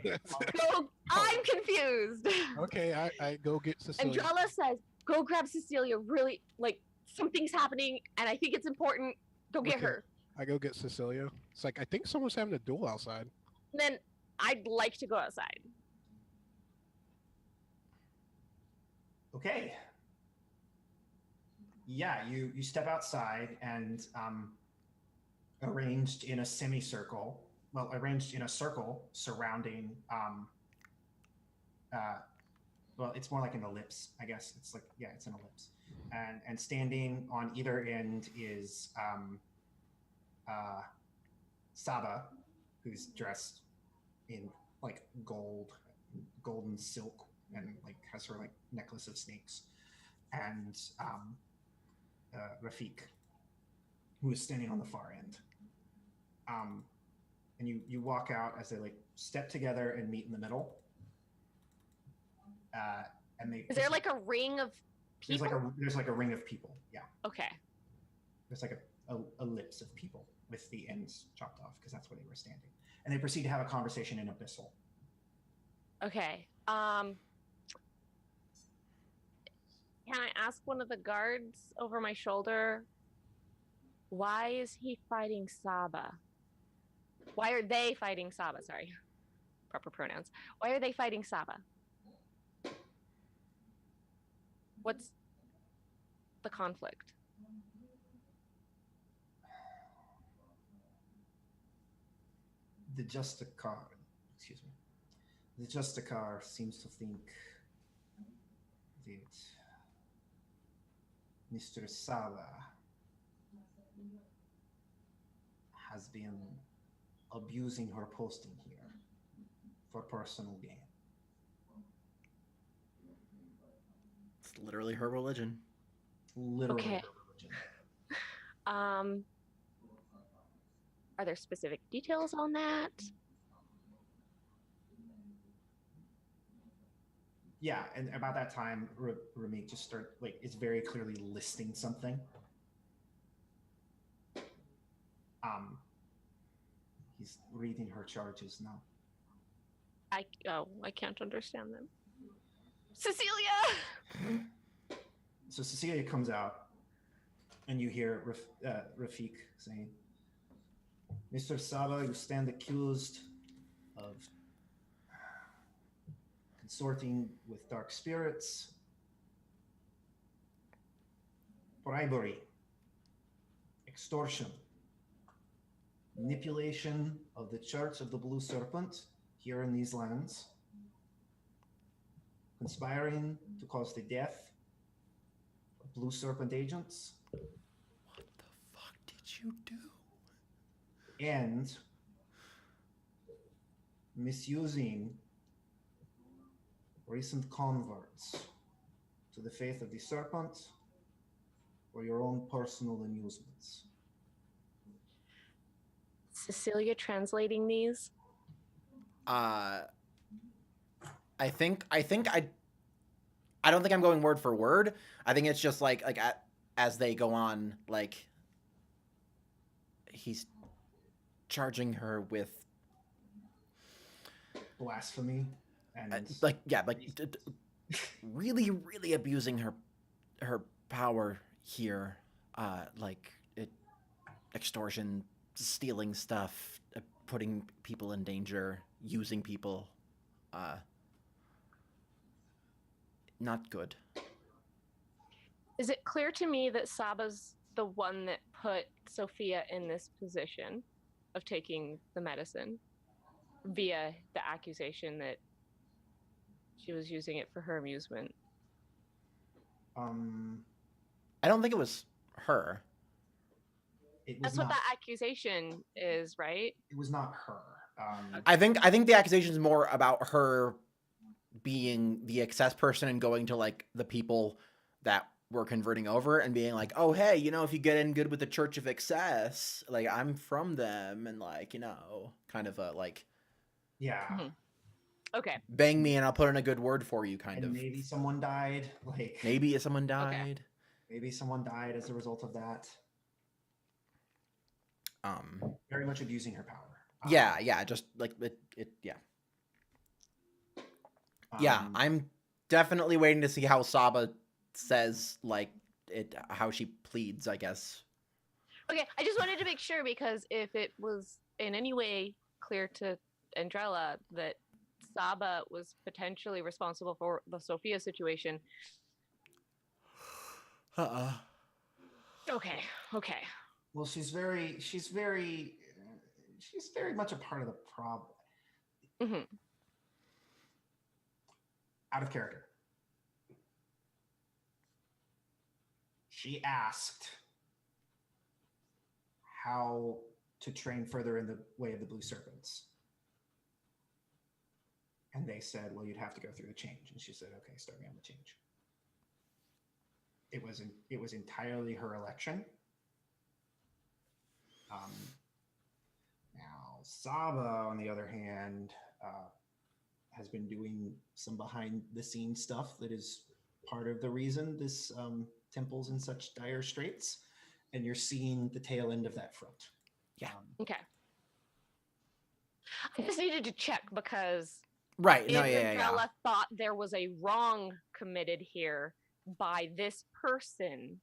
Go. I'm confused. okay, I go get Cecilia. Andrella says, go grab Cecilia. Really, like, something's happening, and I think it's important. Go get Okay. her. I go get Cecilia. It's like, I think someone's having a duel outside. And then I'd like to go outside. Okay. Yeah, you step outside and arranged in a semicircle. Well, arranged in a circle surrounding. Well, it's more like an ellipse, I guess. It's like it's an ellipse, and standing on either end is Saba, who's dressed in like golden silk, and like has her like necklace of snakes, and Rafik, who is standing on the far end. And you walk out as they like step together and meet in the middle. And they Is there like a ring of there's people? there's like a ring of people. Yeah, Okay. there's like a ellipse of people with the ends chopped off because that's where they were standing. And they proceed to have a conversation in Abyssal. Okay. Can I ask one of the guards over my shoulder, why is he fighting Saba? Why are they fighting Saba? Sorry. Proper pronouns. Why are they fighting Saba? What's the conflict? The Justicar, excuse me. The Justicar seems to think that Mr. Saba has been abusing her posting here for personal gain. It's literally her religion. Literally Okay. her religion. Are there specific details on that? Yeah, and about that time, Ramik just it's very clearly listing something. Um, he's reading her charges now. I can't understand them. Cecilia. So Cecilia comes out, and you hear Rafik saying, "Mr. Saba, you stand accused of consorting with dark spirits, bribery, extortion, manipulation of the Church of the Blue Serpent here in these lands, conspiring to cause the death of Blue Serpent agents, What the fuck did you do? and misusing recent converts to the faith of the Serpent for your own personal amusements." Cecilia translating these. I think I don't think I'm going word for word. I think it's just like as they go on, like he's charging her with Blasphemy and really abusing her power here, extortion, stealing stuff, putting people in danger, using people, not good. Is it clear to me that Saba's the one that put Sophia in this position of taking the medicine via the accusation that she was using it for her amusement? I don't think it was her. It was That's what that accusation is, right? It was not her. I think the accusation is more about her being the excess person and going to like the people that were converting over and being like, oh hey, you know, if you get in good with the Church of Excess, like I'm from them, and like, you know, kind of a like, yeah. Mm-hmm. Okay. Bang me and I'll put in a good word for you, kind and of. Maybe someone died. Like maybe someone died. Okay. Maybe someone died as a result of that. Very much abusing her power. Yeah, just like it yeah. Yeah, I'm definitely waiting to see how Saba says like it, how she pleads, I guess. Okay, I just wanted to make sure, because if it was in any way clear to Andrella that Saba was potentially responsible for the Sophia situation. Okay. Well, she's very much a part of the problem. Mm-hmm. Out of character. She asked how to train further in the way of the Blue Serpents. And they said, well, you'd have to go through the change. And she said, okay, start me on the change. It was entirely her election. Now, Saba, on the other hand, has been doing some behind-the-scenes stuff that is part of the reason this temple's in such dire straits, and you're seeing the tail end of that front. Yeah. Okay. I just needed to check because right. if Andrella thought there was a wrong committed here by this person,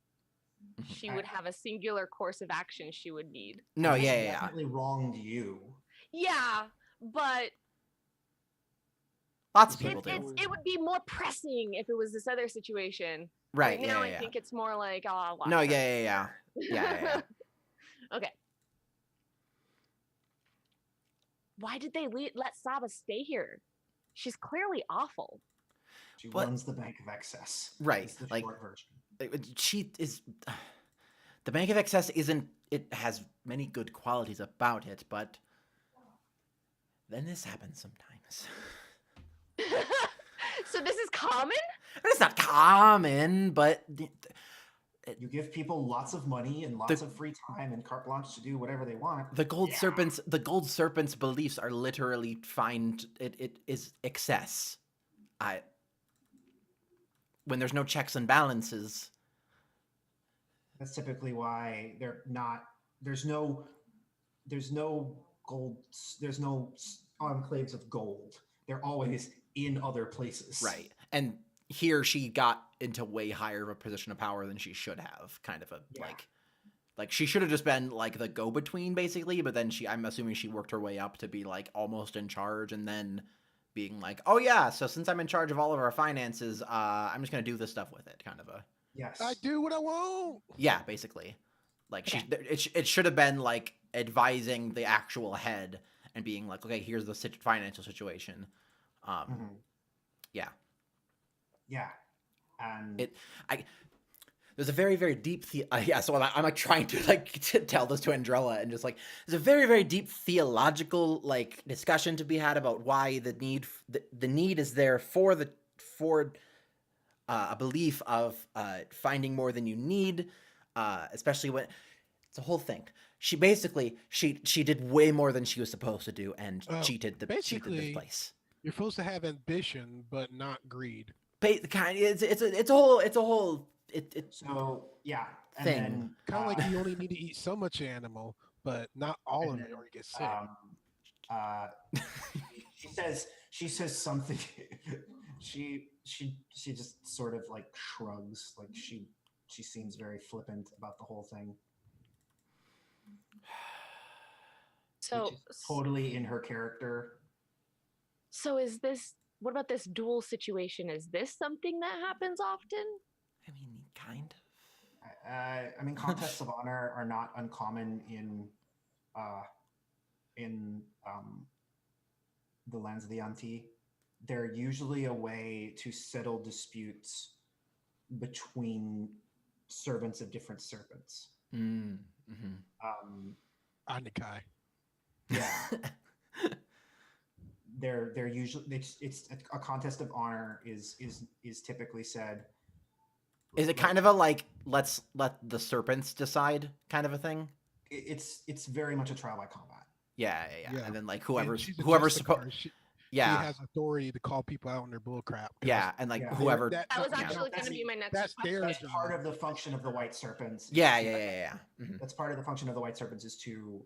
she would have a singular course of action she would need. No, She definitely wronged you. Yeah, but lots of people do. It would be more pressing if it was this other situation. Right. Now I think it's more like, oh, no, yeah. Okay. Why did they let Saba stay here? She's clearly awful. She runs the Bank of Excess. Right. It's the like, short version. She is. The Bank of Excess isn't. It has many good qualities about it, but then this happens sometimes. So this is common? It's not common, but you give people lots of money and lots of free time and carte blanche to do whatever they want. The Gold Serpent's beliefs are literally find it is excess. when there's no checks and balances. That's typically why they're not. There's no gold. There's no enclaves of gold. They're always in other places. Right. And here she got into way higher of a position of power than she should have. Kind of a Yeah. like she should have just been like the go-between basically, but then I'm assuming she worked her way up to be like almost in charge and then being like, "Oh yeah, so since I'm in charge of all of our finances, I'm just going to do this stuff with it." Kind of a Yes. I do what I want. yeah, basically. Like Okay. it should have been like advising the actual head and being like, "Okay, here's the financial situation." Mhm. Yeah. Yeah. And It there's a very very deep yeah, so I'm like trying to like to tell this to Andrella and just like there's a very very deep theological like discussion to be had about why the need is there for a belief of finding more than you need, especially when it's a whole thing. She basically she did way more than she was supposed to do and cheated the basically- place. You're supposed to have ambition, but not greed. It's a whole so yeah. And Thing. then Kind of like you only need to eat so much animal, but not all of and it, or you get sick. uh, she says something. she just sort of like shrugs, like she seems very flippant about the whole thing, So, which is totally in her character. so is this? What about this duel situation? Is this something that happens often? I mean, kind of. I mean, contests of honor are not uncommon in the lands of the Anti. They're usually a way to settle disputes between servants of different serpents. Mm-hmm. Anikai. Yeah, they're usually it's a contest of honor is typically said. Is it kind of a like let's let the serpents decide kind of a thing? It's very much a trial by combat. Yeah. Yeah. And then like And whoever's she's a supposed Justicar. She yeah has authority to call people out on their bull crap. 'cause yeah and like Yeah. whoever That was yeah, actually going that's to be my next that's their question. That's job. part of the function of the white serpents. yeah. Mhm. That's part of the function of the white serpents is to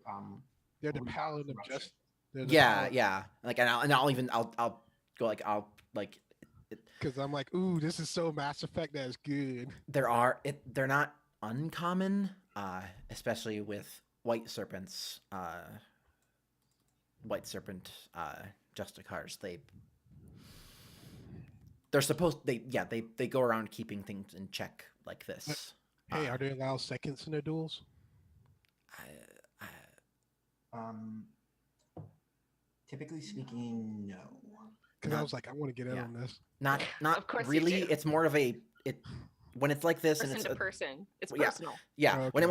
They're the hold back paladin of corruption. justice. They're the Yeah like and I'll go like I'll like Because I'm like, ooh, this is so Mass Effect that is good. they're not uncommon, especially with white serpents, white serpent Justicars. They're supposed they go around keeping things in check like this. Hey, are they allowed seconds in their duels? Typically speaking, no. Because Not- I was like, I want to get in yeah. on this. Not Of course you really. do. It's more of a when it's like this and Person it's to a, person. It's yeah. personal. yeah Okay.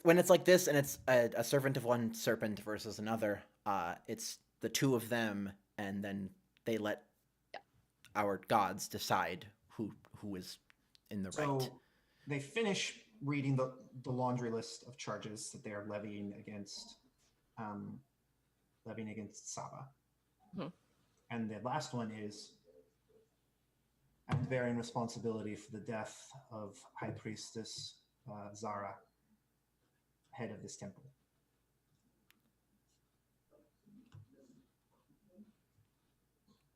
when it's like this and it's a servant of one serpent versus another, it's the two of them and then they let our gods decide who is in the So right. they finish reading the laundry list of charges that they are levying against Saba. Mhm. And the last one is I'm bearing responsibility for the death of High Priestess Zara, head of this temple.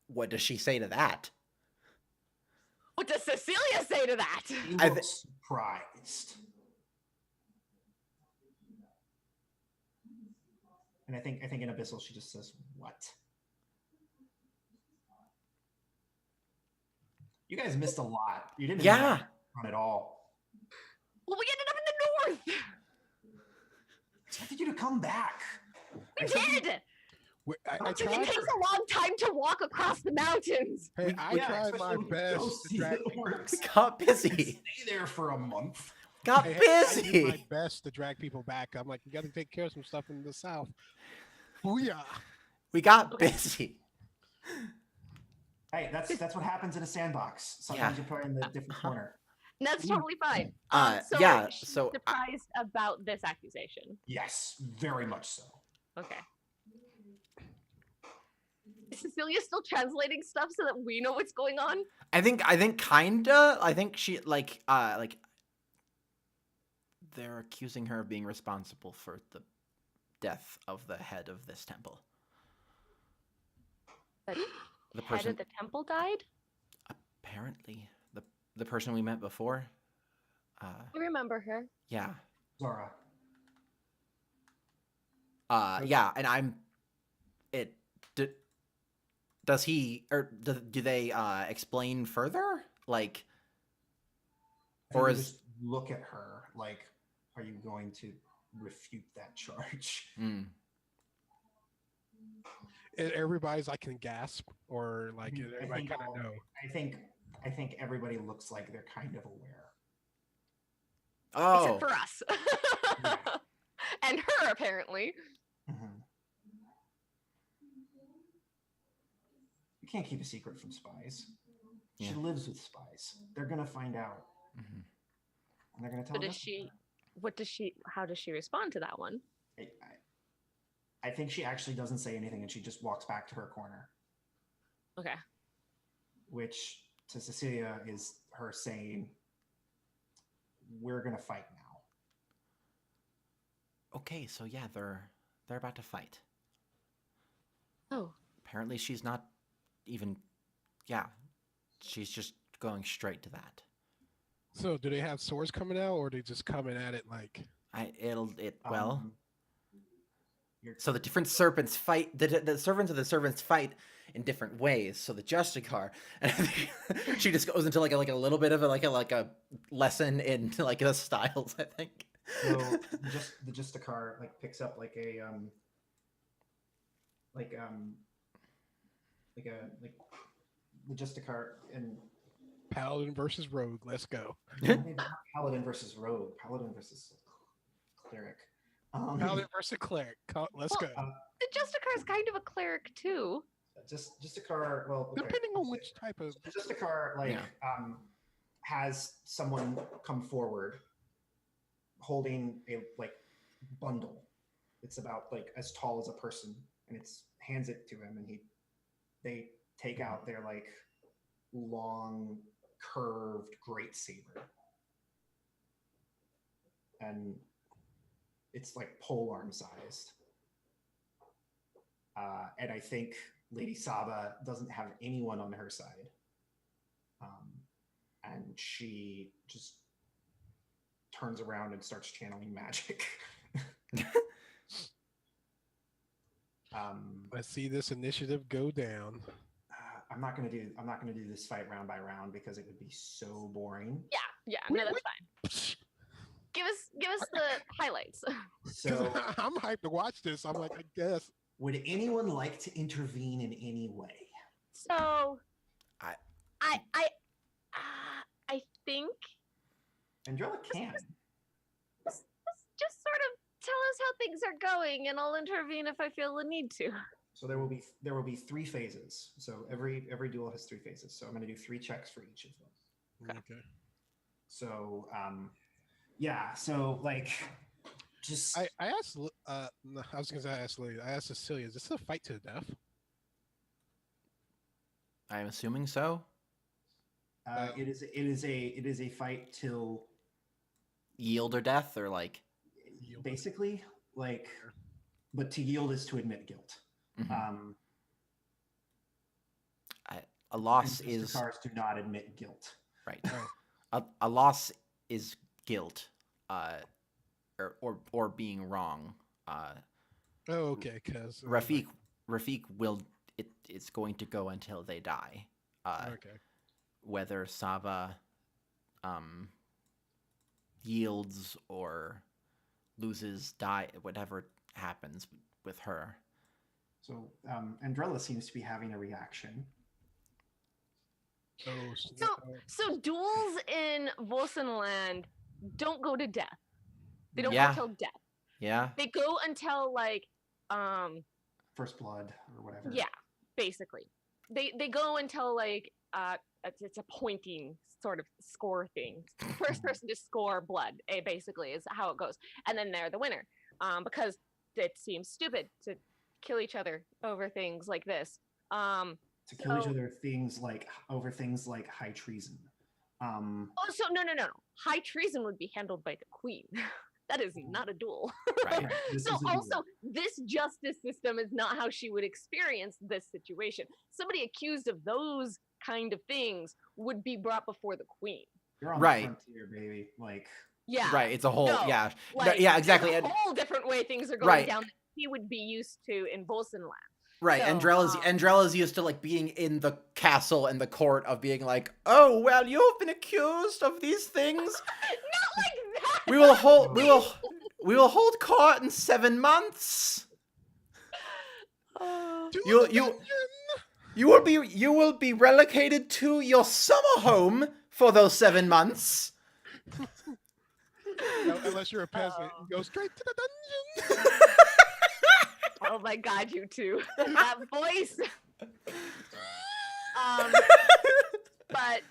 What does she say to that? What does Cecilia say to that? He I looks surprised. And I think in Abyssal she just says, "What?" You guys missed a lot. You didn't Yeah. run at all. Well, we ended up in the north. I expected you to come back. I We expected- did. I It tried. takes a long time to walk across the mountains. Hey, I Yeah, tried my especially when you best go to see drag the people. works. Got busy. Stay there for a month. Got I did my busy. best to drag people back. I'm like, you got to take care of some stuff in the south. Booyah! We got Okay. busy. Hey, that's what happens in a sandbox. Sometimes you put in the different corner. And that's totally fine. So yeah, she's so I- surprised about this accusation. Yes, very much so. Okay. Is Cecilia still translating stuff so that we know what's going on? I think kinda. I think she like they're accusing her of being responsible for the death of the head of this temple. That The head person of the temple died? apparently the person we met before. I remember her. Yeah. Zara. Yeah, and I'm it does he or do they explain further? Like or You is just look at her like, are you going to refute that charge? mm, And everybody's like can gasp or like I everybody think kind of know. I think everybody looks like they're kind of aware. oh Except for us. Yeah. And her, apparently. Mhm. You can't keep a secret from spies. She Yeah. lives with spies. They're gonna find out, mhm. and they're gonna tell. But Jessica. how does she respond to that one? I think she actually doesn't say anything, and she just walks back to her corner, Okay. which to Cecilia is her saying, "We're gonna fight now." Okay, so yeah, they're about to fight. Oh. Apparently she's not even yeah, she's just going straight to that. So do they have swords coming out, or are they just coming at it like? Well, Um, you're- so the different serpents fight. The servants of the servants fight in different ways. So the Justicar, and I think she just goes into like a little bit of a lesson in like the styles. I think. So the Justicar like picks up like the Justicar and Paladin versus rogue. Let's go. maybe not Paladin versus Rogue, Paladin versus Cleric. Paladin versus cleric. Let's go. The Justicar is kind of a cleric, too. Justicar. Well, okay. Depending on which type of. Justicar like has someone come forward holding a like bundle. It's about like as tall as a person, and it's hands it to him, and they take out their like long curved great saber, and it's like polearm sized. And I think Lady Saba doesn't have anyone on her side, and she just turns around and starts channeling magic. Let's see this initiative go down. I'm not gonna do this fight round by round because it would be so boring. Yeah, no, that's fine. Give us the highlights. So, I'm hyped to watch this. I'm like, I guess. would anyone like to intervene in any way? So, I- I think Andrella can. just sort of tell us how things are going, and I'll intervene if I feel the need to. So there will be 3 phases. So every duel has 3 phases. So I'm going to do 3 checks for each of them. Okay. So yeah. So like, just I asked. No, I was gonna say I asked Lily. I asked Cecilia. Is this a fight to the death? I'm assuming so. it is a fight till Yield or death, or like. Yield. basically like, but to yield is to admit guilt. Mhm. A loss and is Justicar's do not admit guilt. right. Oh. A loss is guilt, or being wrong. Oh, okay. Because Rafik will it's going to go until they die. Okay. Whether Saba yields or loses, die, whatever happens with her. So Andrella seems to be having a reaction. Oh, So duels in Vosenland don't go to death. They don't Yeah. go until death. Yeah. They go until like First blood or whatever. yeah, basically. They go until like it's a pointing sort of score thing. First person to score blood, basically is how it goes. And then they're the winner. Because it seems stupid to kill each other over things like this. To kill each So- other over things like high treason. Oh, so no. High treason would be handled by the queen. That is not a duel. Right. This So is a duel. also, this justice system is not how she would experience this situation. Somebody accused of those kind of things would be brought before the queen. You're on Right. the frontier, baby. Like, Yeah. Right. It's a whole No, yeah. No, Like, yeah, exactly. There's And- a whole different way things are going Right. down that he would be used to in Volsonland. Right, So, Andrella's used to like being in the castle and the court of being like, oh well, you've been accused of these things. Not like that. We will hold court in 7 months. Oh. To You- the you- dungeon! You will be relegated to your summer home for those 7 months. No, unless you're a peasant, Oh. you go straight to the dungeon. Oh my god, you two. That voice. But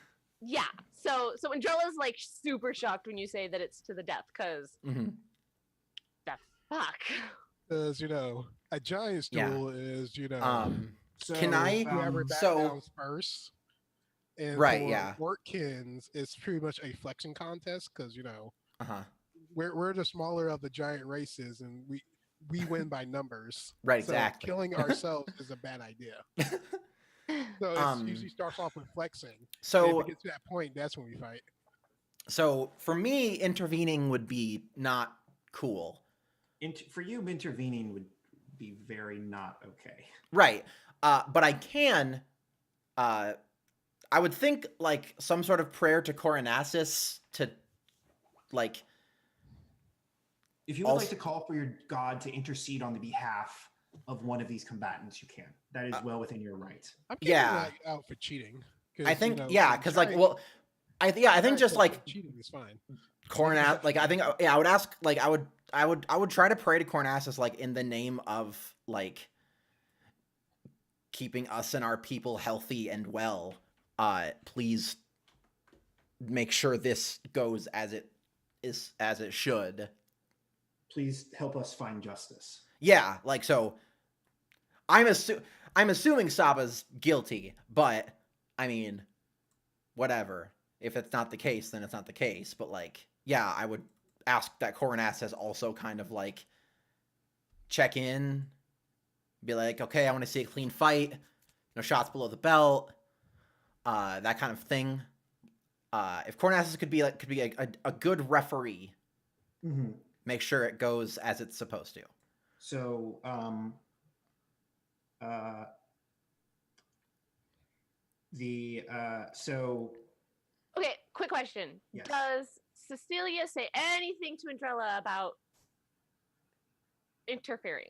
yeah. So Andrella's like super shocked when you say that it's to the death, because Mhm. the fuck. Because a giant Yeah. stool is so, Can I- whoever back so- downs first. And Right, for yeah. Wortkins, it's pretty much a flexing contest because Uh-huh. we're the smaller of the giant races, and we win by numbers. Right, So exactly. killing ourselves is a bad idea. So it usually starts off with flexing. And So if it gets to that point, that's when we fight. so for me, intervening would be not cool. for you, intervening would be very not okay. Right. But I can I would think like some sort of prayer to Coronassus to like If you would Also- like to call for your god to intercede on the behalf of one of these combatants, you can. That is well within your right. I'm getting Yeah. out for cheating. I think yeah, because like I think just like cheating is fine. Coronassus, like I think I would ask like I would try to pray to Coronassus like in the name of like keeping us and our people healthy and well. Please make sure this goes as it should. Please help us find justice. Yeah, like so I'm assuming Saba's guilty, but I mean whatever. If it's not the case, then it's not the case, but like yeah, I would ask that Coronassus also kind of like check in, be like, okay, I want to see a clean fight, no shots below the belt, that kind of thing. If Coronassus could be a good referee, Mm-hmm. make sure it goes as it's supposed to. So, Okay, quick question. Yes. Does Cecilia say anything to Andrella about interference?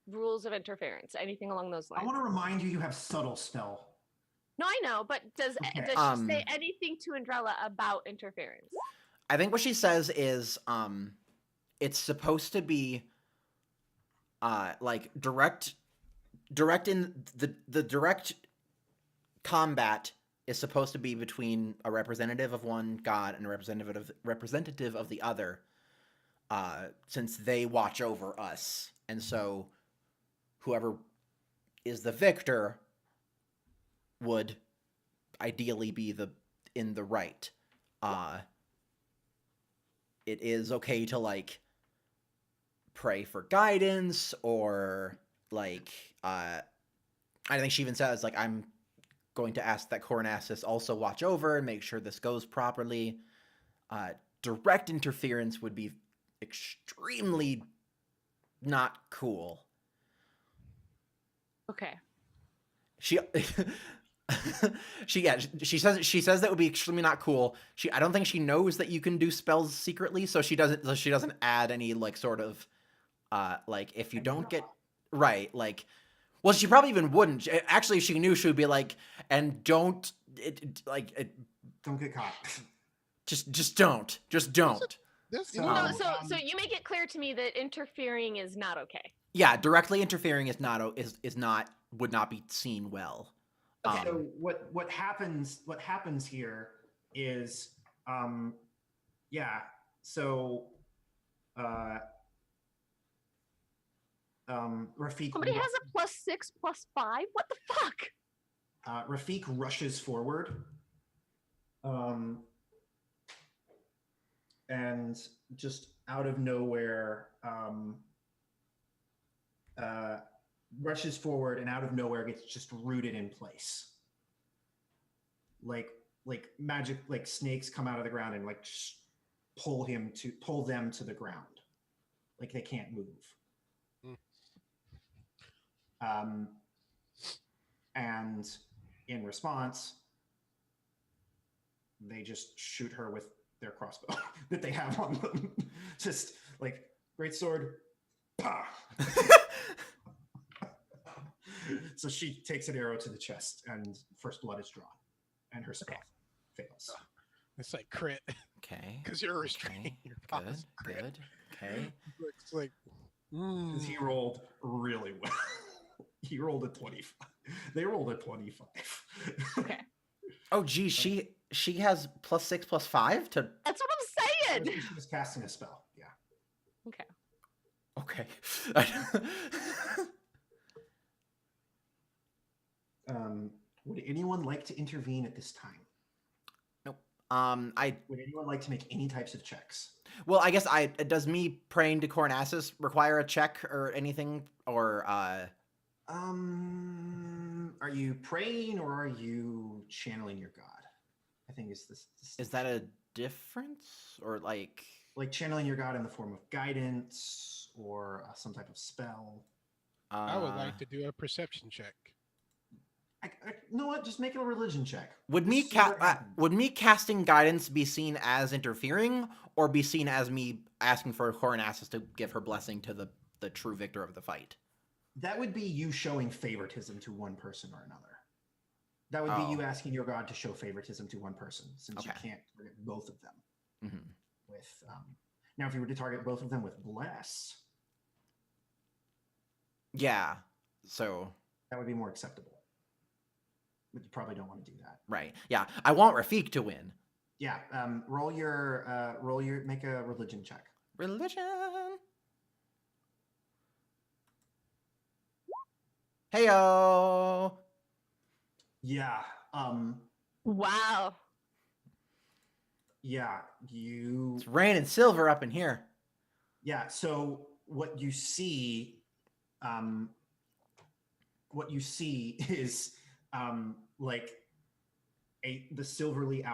Rules of interference, anything along those I lines? want to remind you, you have subtle spell. No, I know, but does Okay. she say anything to Andrella about interference? I think what she says is it's supposed to be like direct in the direct combat is supposed to be between a representative of one god and a representative of the other, since they watch over us. And so whoever is the victor would ideally be in the right. It is okay to like pray for guidance, or like I think she even says like I'm going to ask that Coronassus also watch over and make sure this goes properly. Direct interference would be extremely not cool. Okay. She she says that would be extremely not cool. I don't think she knows that you can do spells secretly, so she doesn't add any like sort of like if you don't get right, like well, she probably even wouldn't. Actually, if she knew, she would be like, and don't Don't get caught. just don't. This So- No, Um, so you make it clear to me that interfering is not okay. Yeah, directly interfering would not be seen well. Okay. So what happens here is yeah, so Rafik. Somebody has a +6, +5. What the fuck? Rafik rushes forward, and just out of nowhere, rushes forward, and out of nowhere gets just rooted in place. Like magic, like snakes come out of the ground and like pull them to the ground, like they can't move. And in response, they just shoot her with their crossbow that they have on them. Just like great sword. Pah! So she takes an arrow to the chest, and first blood is drawn, and her spell fails. It's like crit Okay. because you're restrained. Okay. Your Good. boss crit. Good. Okay. It's like, Because he rolled really well. He rolled a 25. They rolled a 25. Okay. Oh, geez, she has +6, +5 to. That's what I'm saying. She was casting a spell. Yeah. Okay. Okay. Would anyone like to intervene at this time? Nope. Would anyone like to make any types of checks? Well, I guess does me praying to Cornassus require a check or anything, or Are you praying or are you channeling your god? I think it's this. is that a difference, or like channeling your god in the form of guidance or some type of spell? I would like to do a perception check. You know what? Just make it a religion check. Would me See what happens. would me casting guidance be seen as interfering, or be seen as me asking for Cornassus to give her blessing to the true victor of the fight? That would be you showing favoritism to one person or another. That would be you asking your god to show favoritism to one person, since you can't target both of them. Mm-hmm. With now, if you were to target both of them with bless, Yeah. So. that would be more acceptable. But you probably don't want to do that. Right. Yeah. I want Rafik to win. Yeah. Make a religion check. Religion. Heyo. Yeah. Wow. Yeah. You. It's raining silver up in here. Yeah. So what you see is like the silvery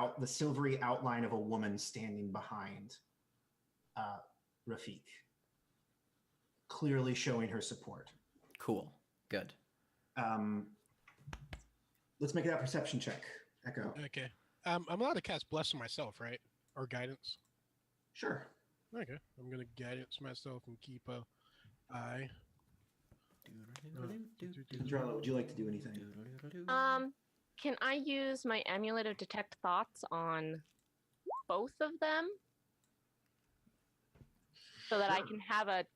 outline of a woman standing behind Rafik, clearly showing her support. Cool. Good. Let's make that perception check. Echo. Okay. I'm allowed to cast bless on myself, right? Or guidance. Sure. Okay. I'm gonna guidance myself and keep a eye. Andrella, would you like to do anything? Can I use my amulet of detect thoughts on both of them, so that I can have a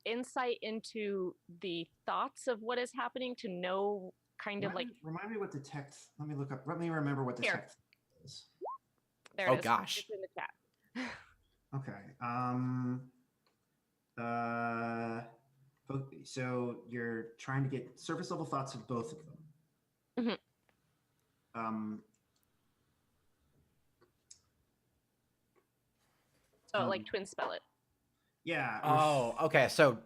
insight into the thoughts of what is happening, to know kind of like Remind me what detect. Let me look up. Let me remember what Here. detect is. there Oh, it is. gosh. It's in the chat. Okay. So you're trying to get surface level thoughts of both of them. So like twin spell it. Yeah. Oh, okay. So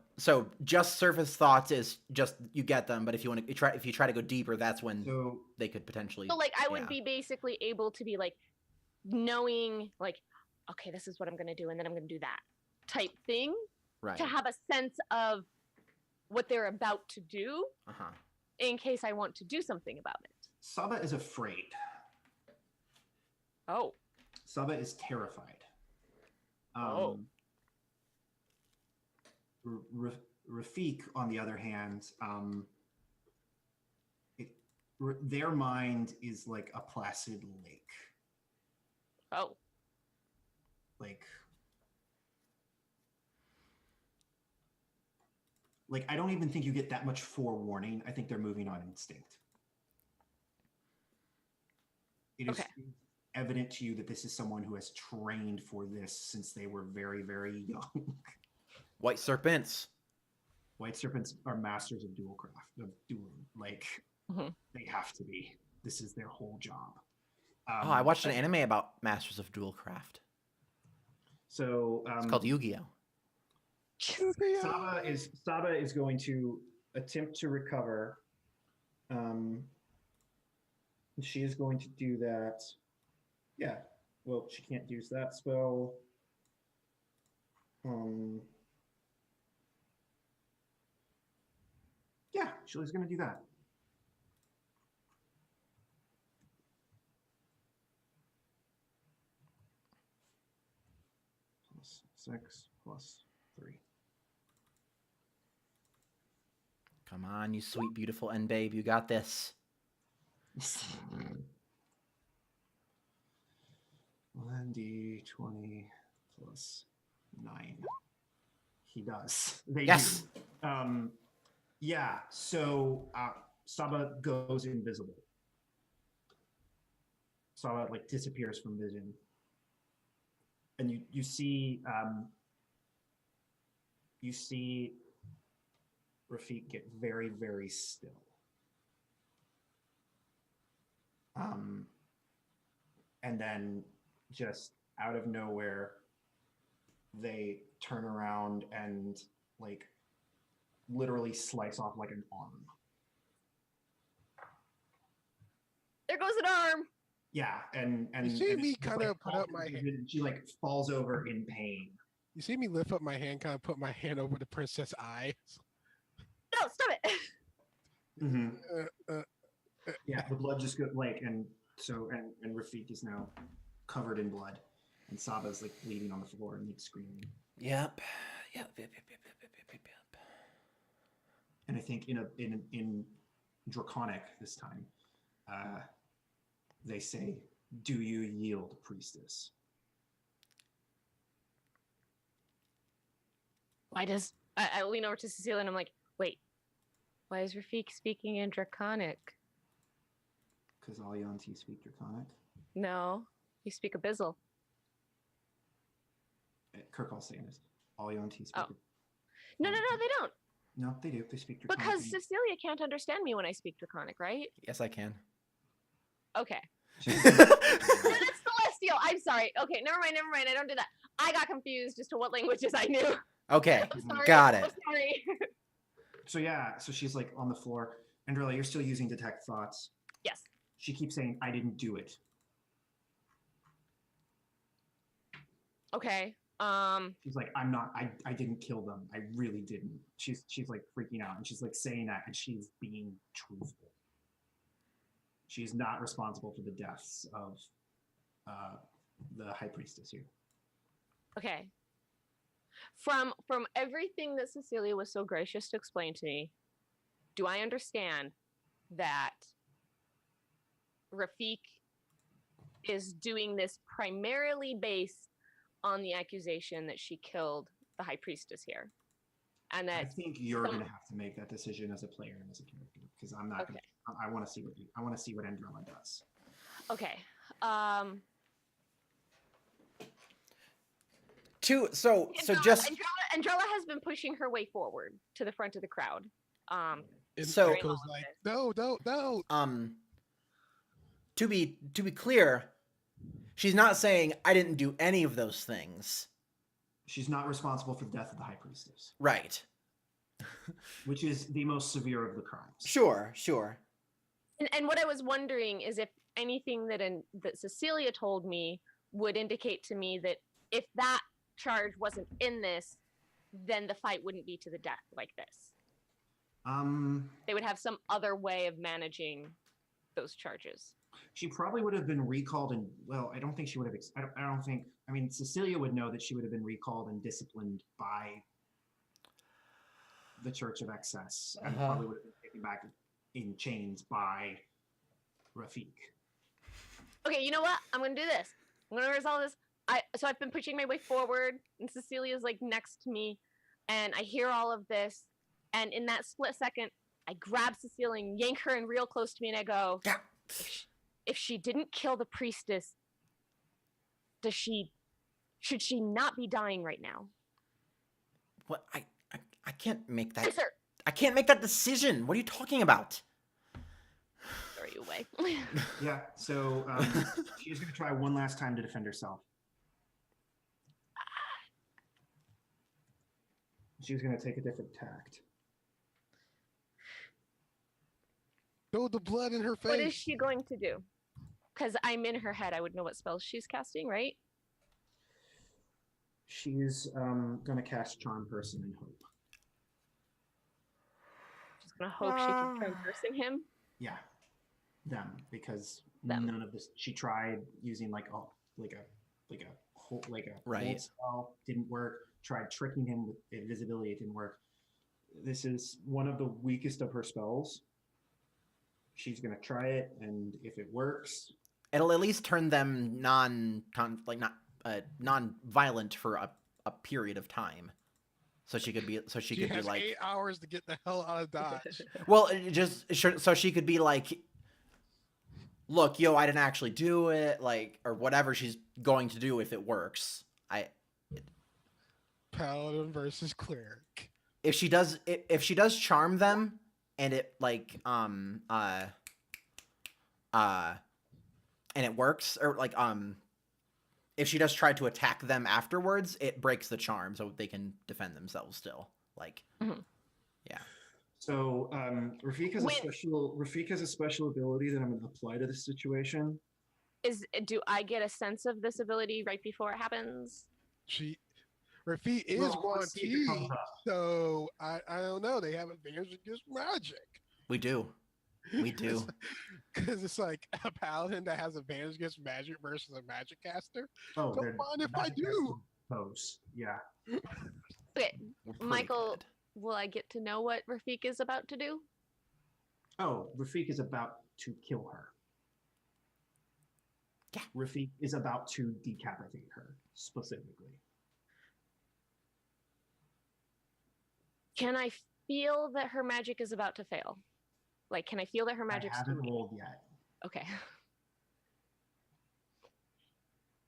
just surface thoughts is just you get them, but if you try to go deeper, that's when So they could potentially. So like I would yeah. be basically able to be like knowing like, okay, this is what I'm gonna do, and then I'm gonna do that type thing, Right. to have a sense of what they're about to do Uh-huh. in case I want to do something about it. Saba is afraid. Oh. Saba is terrified. Oh. Rafik, on the other hand, their mind is like a placid lake. Oh. Like I don't even think you get that much forewarning. I think they're moving on instinct. It is Okay. evident to you that this is someone who has trained for this since they were very, very young. White serpents. White serpents are masters of dual craft, of dueling. Like Mhm. they have to be. This is their whole job. Oh, I watched an anime about Masters of Dual Craft. So It's called Yu-Gi-Oh. Saba is going to attempt to recover. She is going to do that. Yeah. Well, she can't use that spell. Yeah, she's going to do that. Plus 6 plus 3. Come on, you sweet, beautiful N babe, you got this. 1d20 plus 9. He does. They Yes. do. Yeah, so Saba goes invisible. Saba like disappears from vision. And you see Rafik get very, very still. And then just out of nowhere, they turn around and like literally slice off like an arm. There goes an arm. Yeah, and You see and me she just, kinda like, put falls up my into hand. vision. She like falls over in pain. You see me lift up my hand, kind of put my hand over the princess' eyes. No, stop it. Yeah, the blood just goes like, and Rafik is now covered in blood, and Saba's like bleeding on the floor and like screaming. Yep. And I think in Draconic this time, they say, "Do you yield, priestess?" Why does I lean over to Cecilia and I'm like, wait, why is Rafik speaking in Draconic? Because all Yuan-Ti speak Draconic. No, you speak Abyssal. Kirkall's saying this. All Yuan-Ti speak. Oh. No, they don't. No, they do. They speak Draconic. Because Cecilia can't understand me when I speak Draconic, right? Yes, I can. Okay. No, that's Celestial. I'm sorry. Okay, never mind. I don't do that. I got confused as to what languages I knew. Okay, I'm sorry. got I'm it. sorry. So yeah, so she's like on the floor. Andrella, you're still using detect thoughts. Yes. She keeps saying, "I didn't do it." Okay. She's like, "I'm not. I didn't kill them. I really didn't." She's like freaking out, and she's like saying that, and she's being truthful. She's not responsible for the deaths of the high priestess here. Okay. From everything that Cecilia was so gracious to explain to me, do I understand that Rafik is doing this primarily based on the accusation that she killed the high priestess here? And I that think you're gonna have to make that decision as a player and as a character, because I'm not. Okay. I want to see what Andrella does. okay. So Andrella, just Andrella has been pushing her way forward to the front of the crowd. And So- it goes like, no. to be clear, she's not saying I didn't do any of those things. She's not responsible for the death of the high priestess, Right. which is the most severe of the crimes. Sure. And what I was wondering is if anything that Cecilia told me would indicate to me that if that charge wasn't in this, then the fight wouldn't be to the death like this. They would have some other way of managing those charges. She probably would have been recalled, and well, I don't think she would have. I don't think. I mean, Cecilia would know that she would have been recalled and disciplined by the Church of Excess, and probably would have been taken back in chains by Rafik. Okay, you know what? I'm gonna do this. I'm gonna resolve this. So I've been pushing my way forward, and Cecilia's like next to me, and I hear all of this, and in that split second, I grab Cecilia and yank her in real close to me, and I go, Yeah. if she didn't kill the priestess, should she not be dying right now? What I can't make that. Answer. I can't make that decision. What are you talking about? Throw you away. Yeah. So she's going to try one last time to defend herself. She's going to take a different tact. Throw the blood in her face. What is she going to do? Because I'm in her head. I would know what spells she's casting, right? She's going to cast Charm Person and Hope. She's gonna hope she can turn person him. Yeah, them, because Them. none of this. She tried using like a Right. hold spell, didn't work. Tried tricking him with invisibility, it didn't work. This is one of the weakest of her spells. She's gonna try it, and if it works, It'll at least turn them non-violent for a period of time. So she could be She could be has like 8 hours to get the hell out of Dodge. well, so she could be like, look, yo, I didn't actually do it, like, or whatever she's going to do if it works. Paladin versus cleric. If she does charm them and it like and it works, or like if she does try to attack them afterwards, it breaks the charm so they can defend themselves still. Like yeah. so Rafik has a special ability that I'm gonna apply to this situation. Do I get a sense of this ability right before it happens? Rafik is Well, let's see if it comes Guan-Ti, up. so I don't know. They have advantage against magic. We do. Because it's like a paladin that has advantage against magic versus a magic caster. Oh, Don't they're mind if I magic do. Pose. Yeah. Okay, We're pretty Michael, good. will I get to know what Rafik is about to do? Oh, Rafik is about to kill her. Yeah. Rafik is about to decapitate her, specifically. Can I feel that her magic is about to fail? Like, can I feel that her I magic's haven't doing it? rolled yet. Okay.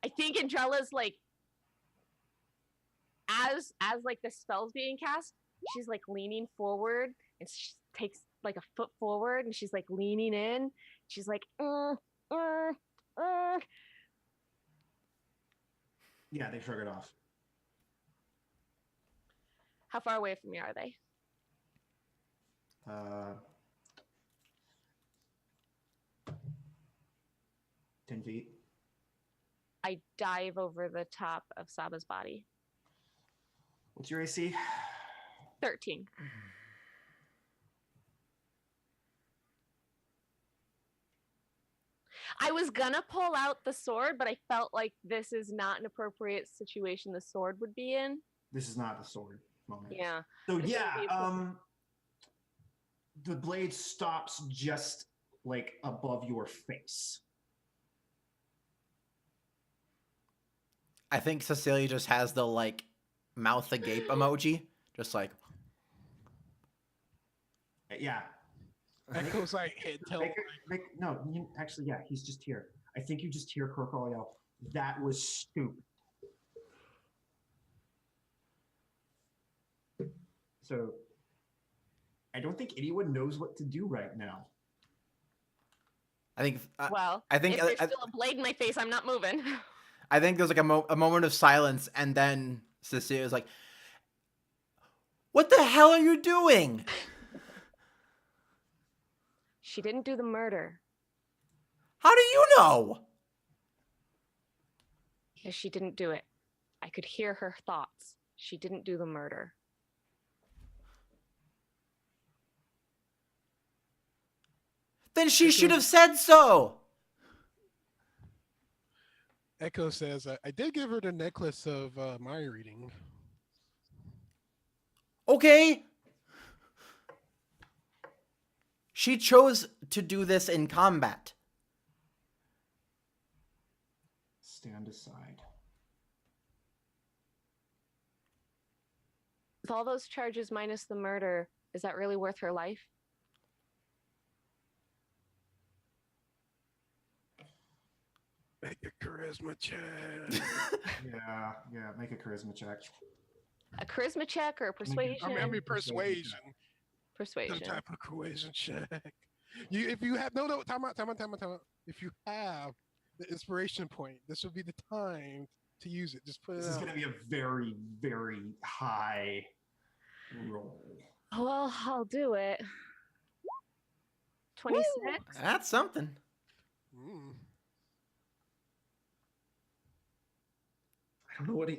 I think Andrella's like, as like the spell's being cast, she's like leaning forward and she takes like a foot forward and she's like leaning in. She's like, Yeah, they shrug it off. How far away from me are they? 10 feet. I dive over the top of Saba's body. What's your AC? 13. I was gonna pull out the sword, but I felt like this is not an appropriate situation the sword would be in. This is not the sword moment. Yeah. So This would yeah, be a- the blade stops just like above your face. I think Cecilia just has the like mouth agape emoji, just like Yeah. Echo's like head tilt. Actually, yeah, he's just here. I think you just hear Kirkall yell, "That was stupid." So I don't think anyone knows what to do right now. I think Well, I think if there's still a blade in my face, I'm not moving. I think there's like a moment of silence, and then Cecilia's like, "What the hell are you doing?" She didn't do the murder How do you know? because she didn't do it. I could hear her thoughts. She didn't do the murder. Then she should have said so. Echo says, I did give her the necklace of my reading. Okay. She chose to do this in combat. Stand aside. With all those charges minus the murder, is that really worth her life? Make a charisma check. Yeah, make a charisma check. A charisma check or a persuasion? I mean persuasion. Persuasion. Some type of coercion check. If you have no, time out. If you have the inspiration point, this would be the time to use it. Just put it This is out. going to be a very, very high roll. Well, I'll do it. 26. That's something. Mm.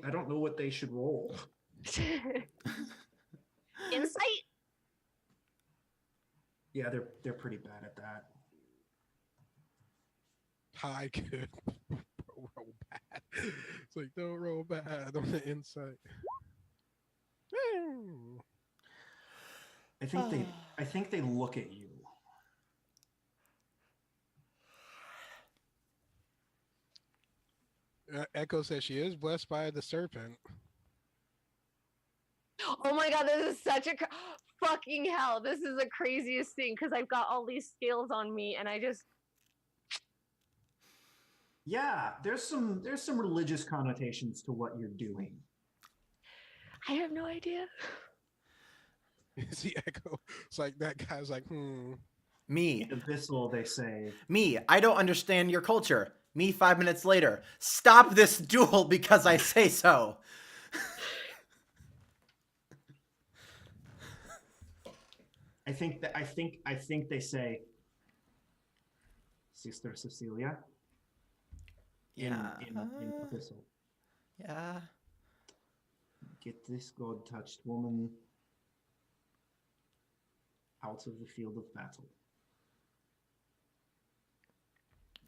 I don't know what they should roll. Insight? Yeah, they're pretty bad at that. High good. Roll bad. It's like don't roll bad on the insight. Hmm. I think they look at you. Echo says she is blessed by the serpent. Oh my god, this is such a fucking hell. This is the craziest thing because I've got all these scales on me and I just Yeah, there's some religious connotations to what you're doing. I have no idea. See Echo. It's like that guy's like, Me. In Abyssal, they say, Me. I don't understand your culture. Me 5 minutes later. Stop this duel because I say so. I think they say, Sister Cecilia. Yeah. In Abyssal. Yeah. Get this god-touched woman out of the field of battle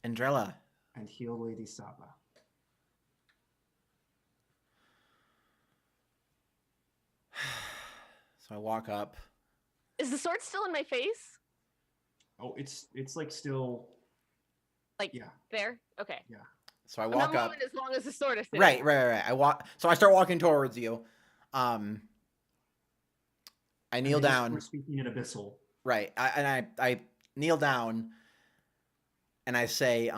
Andrella. and heal Lady Saba. So I walk up. Is the sword still in my face? Oh, it's like still Like yeah. there? Okay. So I I'm walk not up. moving as long as the sword is there. Right. I walk. So I start walking towards you. I kneel down. We're speaking in Abyssal. Right. I kneel down and I say,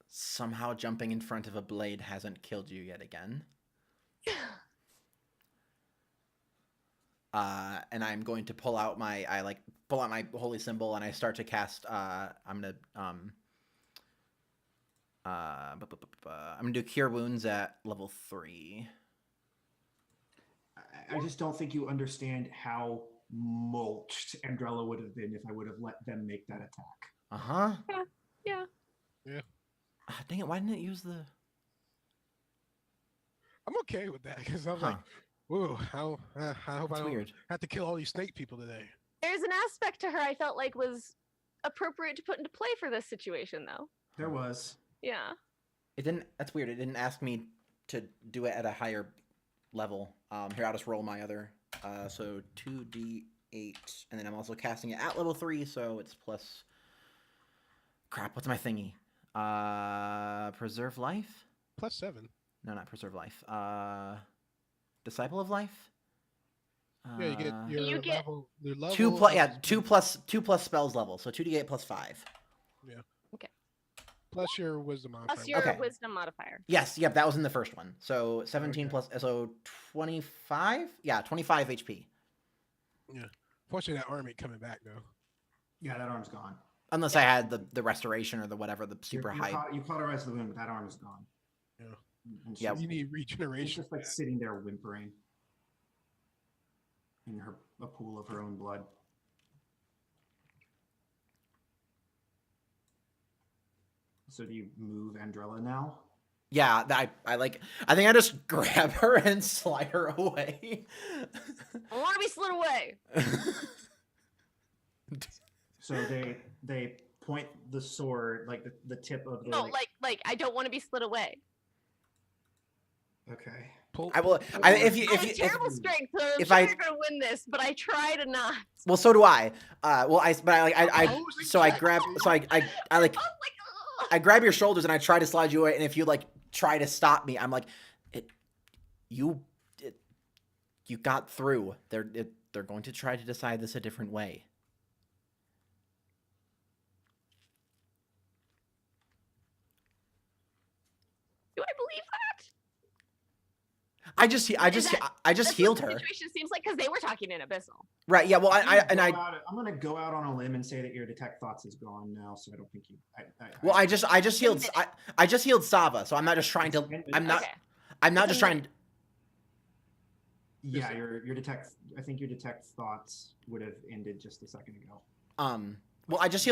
somehow jumping in front of a blade hasn't killed you yet again. And I'm going to pull out my holy symbol and I start to cast I'm gonna do cure wounds at level 3. I just don't think you understand how mulched Andrella would have been if I would have let them make that attack. Uh-huh. Yeah. Dang it, why didn't it use the I'm okay with that because I was Huh. like, whoa, I hope That's I don't weird. have to kill all these snake people today. There's an aspect to her I felt like was appropriate to put into play for this situation though. There was. Yeah. It didn't that's weird. It didn't ask me to do it at a higher level. Here I'll just roll my other so 2d8 and then I'm also casting it at level 3 so it's plus crap, what's my thingy? Preserve life? +7. No, not preserve life. Disciple of life? Yeah, you get your You get- level. Your level. 2 plus of- 2 plus spells level. So 2d8 plus 5. plus your wisdom modifier. Plus your Okay. wisdom modifier. Yes, yep, that was in the first one. So 17 Okay. plus so 25? Yeah, 25 HP. Fortunately, that arm ain't coming back though. Yeah, that arm's gone. Unless I had the restoration or the whatever, the super high. You cauterized the wound, but that arm is gone. Yeah. And Yeah. she's- You need She's regeneration. just like sitting there whimpering in a pool of her own blood. So do you move Andrella now? Yeah, I think I just grab her and slide her away. I want to be slid away. So they point the sword, like the tip of the No, like I don't want to be slid away. Okay. Pull, I will. pull- If you I if have you if, terrible strength, so I'm if sure I- you're gonna win this, but I try to not. well, so do I. Well, I Opposing so I check. grab so I like Oh my god! I grab your shoulders and I try to slide you away, and if you like try to stop me, I'm like, you got through. They're going to try to decide this a different way. believe that. I just That's healed what the her. situation seems like because they were talking in Abyssal. Right. Yeah. Well, I'm gonna go out on a limb and say that your detect thoughts is gone now, so I don't think you. well, I just healed. minute. I just healed Sava, so I'm not just trying to. I'm not. Okay. I'm not It's just a trying. Yeah, your detect. I think your detect thoughts would have ended just a second ago. Well, I just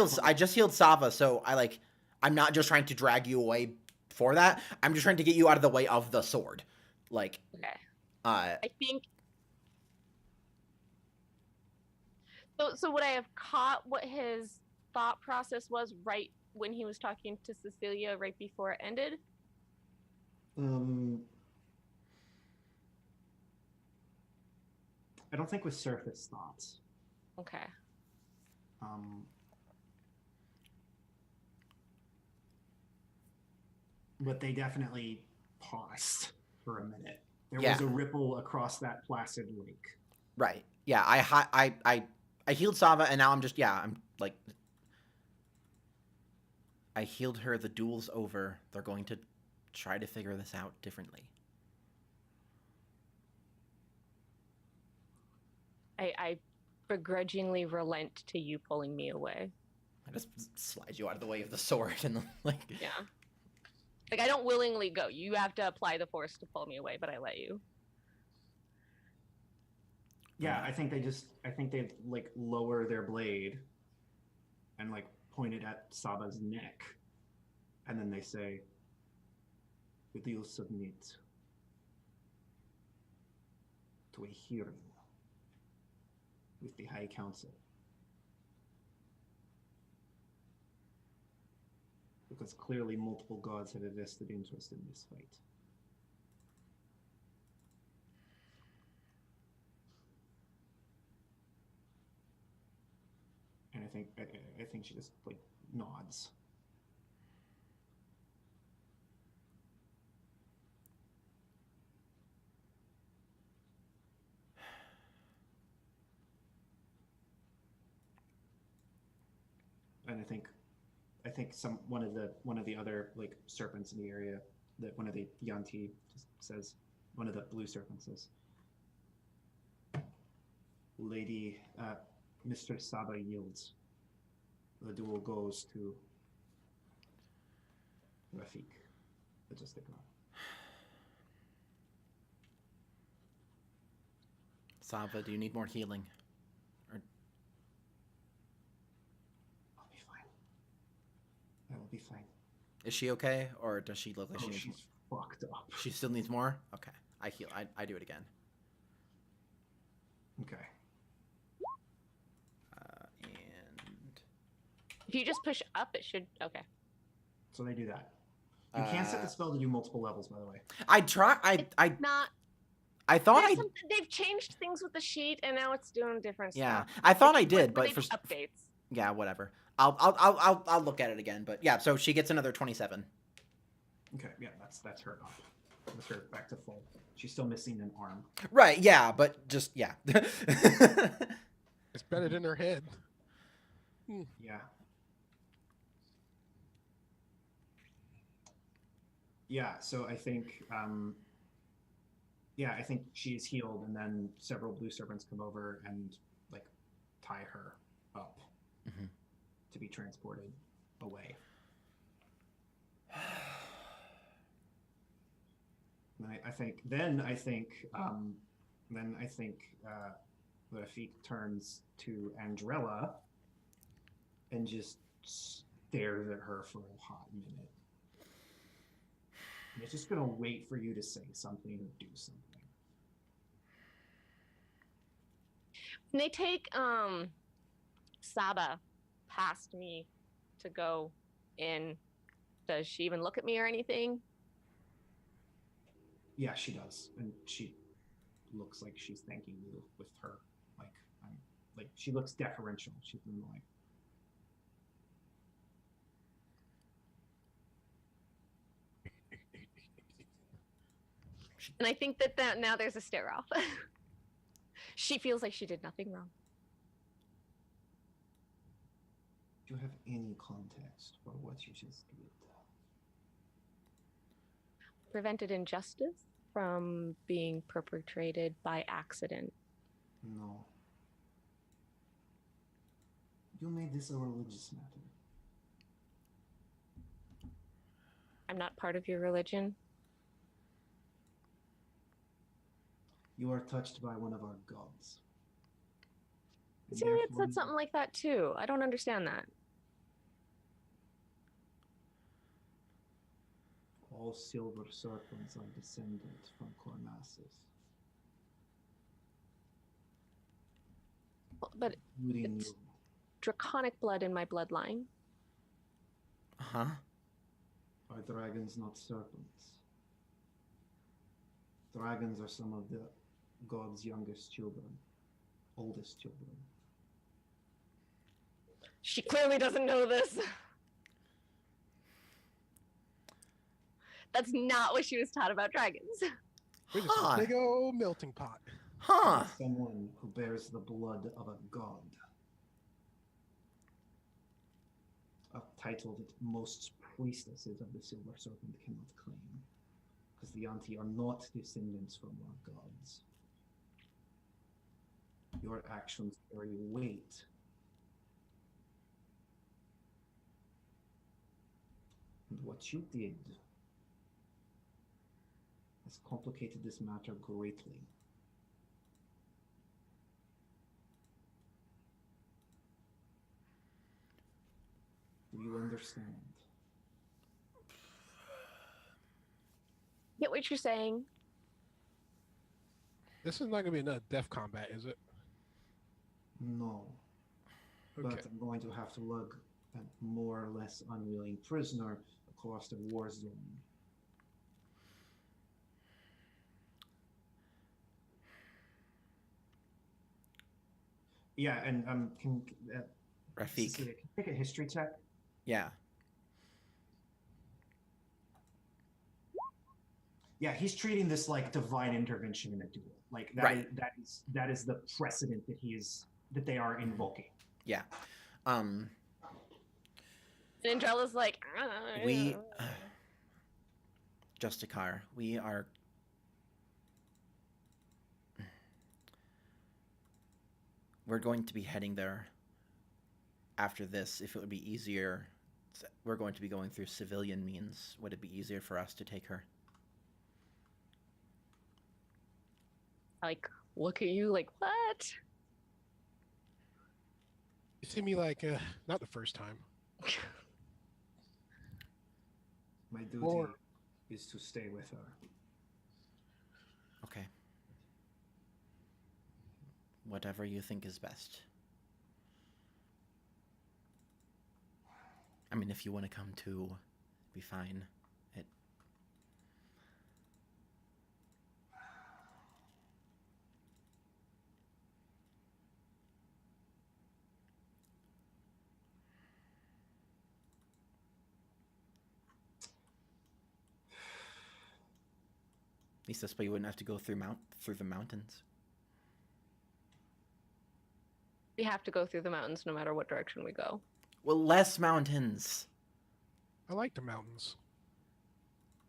healed Sava, so I'm not just trying to drag you away for that. I'm just trying to get you out of the way of the sword. Like, Okay. uh, I think. So would I have caught what his thought process was right when he was talking to Cecilia right before it ended? I don't think with surface thoughts. Okay. But they definitely paused for a minute. There Yeah. was a ripple across that placid lake. right. Yeah. I healed Sava, and now I'm just I'm like. I healed her. The duel's over. They're going to try to figure this out differently. I begrudgingly relent to you pulling me away. I just slide you out of the way of the sword, and like. Yeah. Like I don't willingly go. You have to apply the force to pull me away, but I let you. Yeah, I think they like lower their blade and like point it at Saba's neck, and then they say, "Will you submit to a hearing with the High Council?" Because clearly multiple gods have a vested interest in this fight. And I think she just like nods. And I think one of the other like serpents in the area, that one of the Yanti just says, one of the blue serpents says, "Lady, Mr. Saba yields. The duel goes to Rafik, the Justicon." Sava, do you need more healing? I'll be fine. I will be fine. Is she okay, or does she look like she needs? She's fucked up. She still needs more. Okay, I heal. I do it again. Okay. And If you just push up, it should. Okay. So they do that. You can't set the spell to do multiple levels, by the way. I try. I Not. I thought They've changed things with the sheet, and now it's doing different Yeah, stuff. I thought I It's did, when but they for do updates. yeah, whatever. I'll look at it again. But yeah, so she gets another 27. Okay, yeah, that's her off. That's her back to full. She's still missing an arm. Right. Yeah, but just yeah. It's better than her head. Yeah. Yeah, so I think I think she's healed, and then several blue serpents come over and like tie her up to be transported away. And I think Rafik turns to Andrella and just stares at her for a hot minute. And it's just gonna wait for you to say something or do something. When they take Saba past me to go in, does she even look at me or anything? Yeah, she does, and she looks like she's thanking you with her like she looks deferential. She's been like, And I think that now there's a stare off. She feels like she did nothing wrong. "Do you have any context for what you just did?" prevented injustice from being perpetrated by accident. No. You made this a religious matter. I'm not part of your religion. You are touched by one of our gods. And See, it therefore said something like that too. I don't understand that. all silver serpents are descended from Cornassus, But including it's- you. draconic blood in my bloodline. Huh? Are dragons not serpents? Dragons are some of the god's youngest children, oldest children. She clearly doesn't know this. That's not what she was taught about dragons. We're just Huh. a big old melting pot. Huh. Someone who bears the blood of a god. A title that most priestesses of the Silver Serpent cannot claim, because the Anti are not descendants from our gods. Your actions carry weight. And what you did has complicated this matter greatly. Do you understand? Get what you're saying. This is not gonna be another death combat, is it? No. Okay. But I'm going to have to lug a more or less unwilling prisoner across the war zone. Yeah, and can Rafik. Cecilia, can you take a history check? Yeah. Yeah, he's treating this like divine intervention in a duel. Like Right. that is the precedent that they are invoking. Yeah. And Andrella's like, We Justicar, we are we're going to be heading there after this. If it would be easier, we're going to be going through civilian means. Would it be easier for us to take her? like, look at you like, what? You see me like not the first time. My duty Or- is to stay with her. Okay. Whatever you think is best. I mean, if you want to come too, be fine. At least this way you wouldn't have to go through the mountains. We have to go through the mountains no matter what direction we go. Well, less mountains. I like the mountains.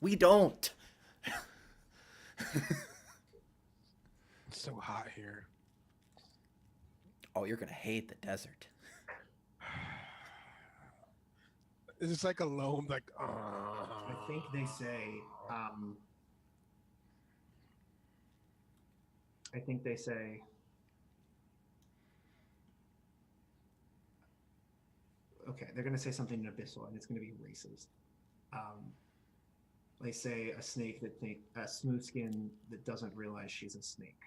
We don't. It's so hot here. Oh, you're gonna hate the desert. It's just like a lone, like. I think they say. I think they say. Okay, they're going to say something in Abyssal, and it's going to be racist. They say a smooth skin that doesn't realize she's a snake.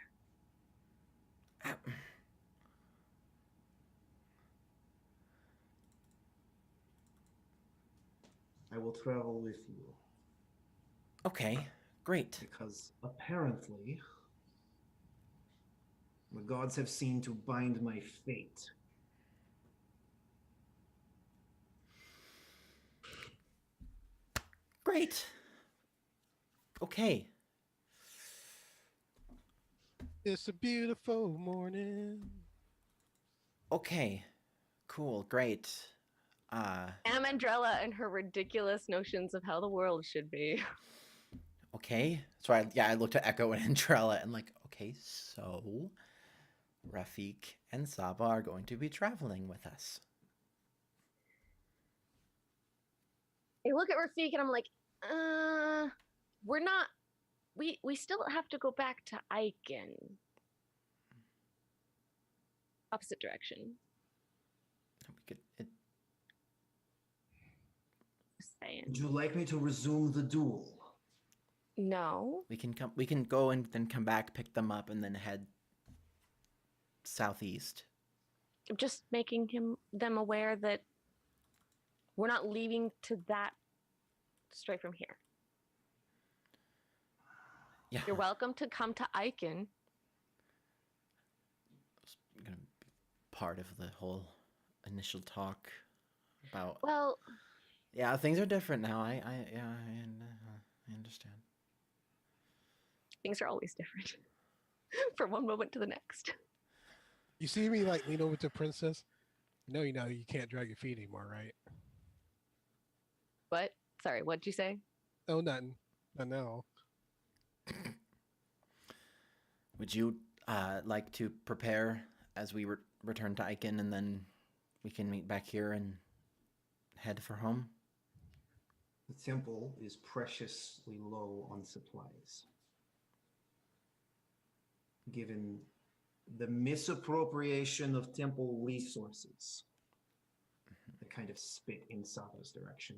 I will travel with you Okay, great. because apparently the gods have seen to bind my fate. Great. Okay. It's a beautiful morning. Okay. Cool. Great. Amandrella and her ridiculous notions of how the world should be. Okay. So I looked at Echo and Andrella and like, okay, so Rafik and Saba are going to be traveling with us. I look at Rafik and I'm like, we're not. We still have to go back to Aiken. Opposite direction. We could, it, Just saying. Would you like me to resume the duel? No. we can come. We can go and then come back, pick them up, and then head southeast. I'm just making them aware that we're not leaving to that straight from here. Yeah. You're welcome to come to Aiken. It's gonna be part of the whole initial talk about. Well, Yeah, things are different now. I understand. things are always different from one moment to the next. You see me like lean over to Princess? You know you can't drag your feet anymore, right? What? Sorry, what'd you say? Oh, nothing. I know. Would you like to prepare as we return to Aiken, and then we can meet back here and head for home? The temple is preciously low on supplies. Given the misappropriation of temple resources, they kind of spit in Saba's direction.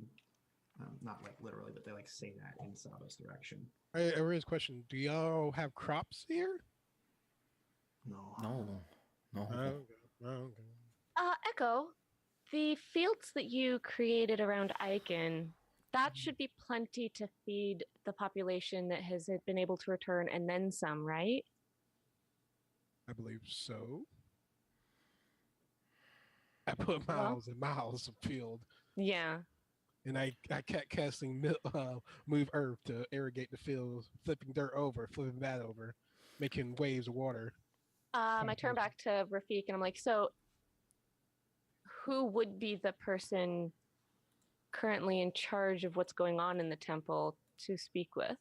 Not like literally, but they like say that in Saba's direction. I raise a question. Do y'all have crops here? No. No. Okay. Echo, the fields that you created around Aiken, that should be plenty to feed the population that has been able to return and then some, right? I believe so. I put Well- miles and miles of field, Yeah. and I kept casting move earth to irrigate the fields, flipping dirt over, flipping that over, making waves of water. I turn back to Rafik and I'm like, so who would be the person currently in charge of what's going on in the temple to speak with?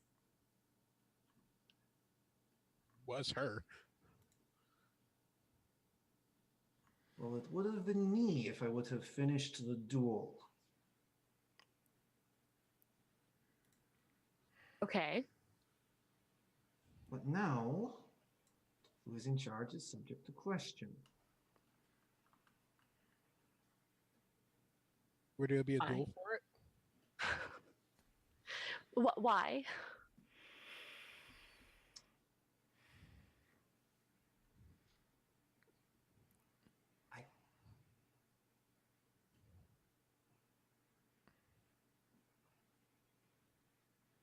Was her. Well, it would have been me if I would have finished the duel. Okay. But now, who is in charge is subject to question. Would there be a Why? duel for it? Why?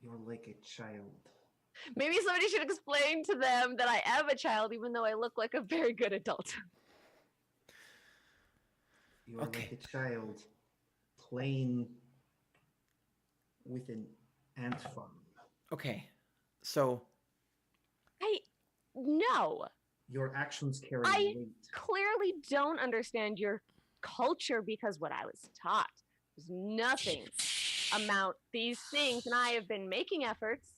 You're like a child. Maybe somebody should explain to them that I am a child, even though I look like a very good adult. You're Okay. like a child playing with an ant farm. Okay. So No, Your actions carry I- weight. clearly don't understand your culture because what I was taught was nothing amount these things, and I have been making efforts.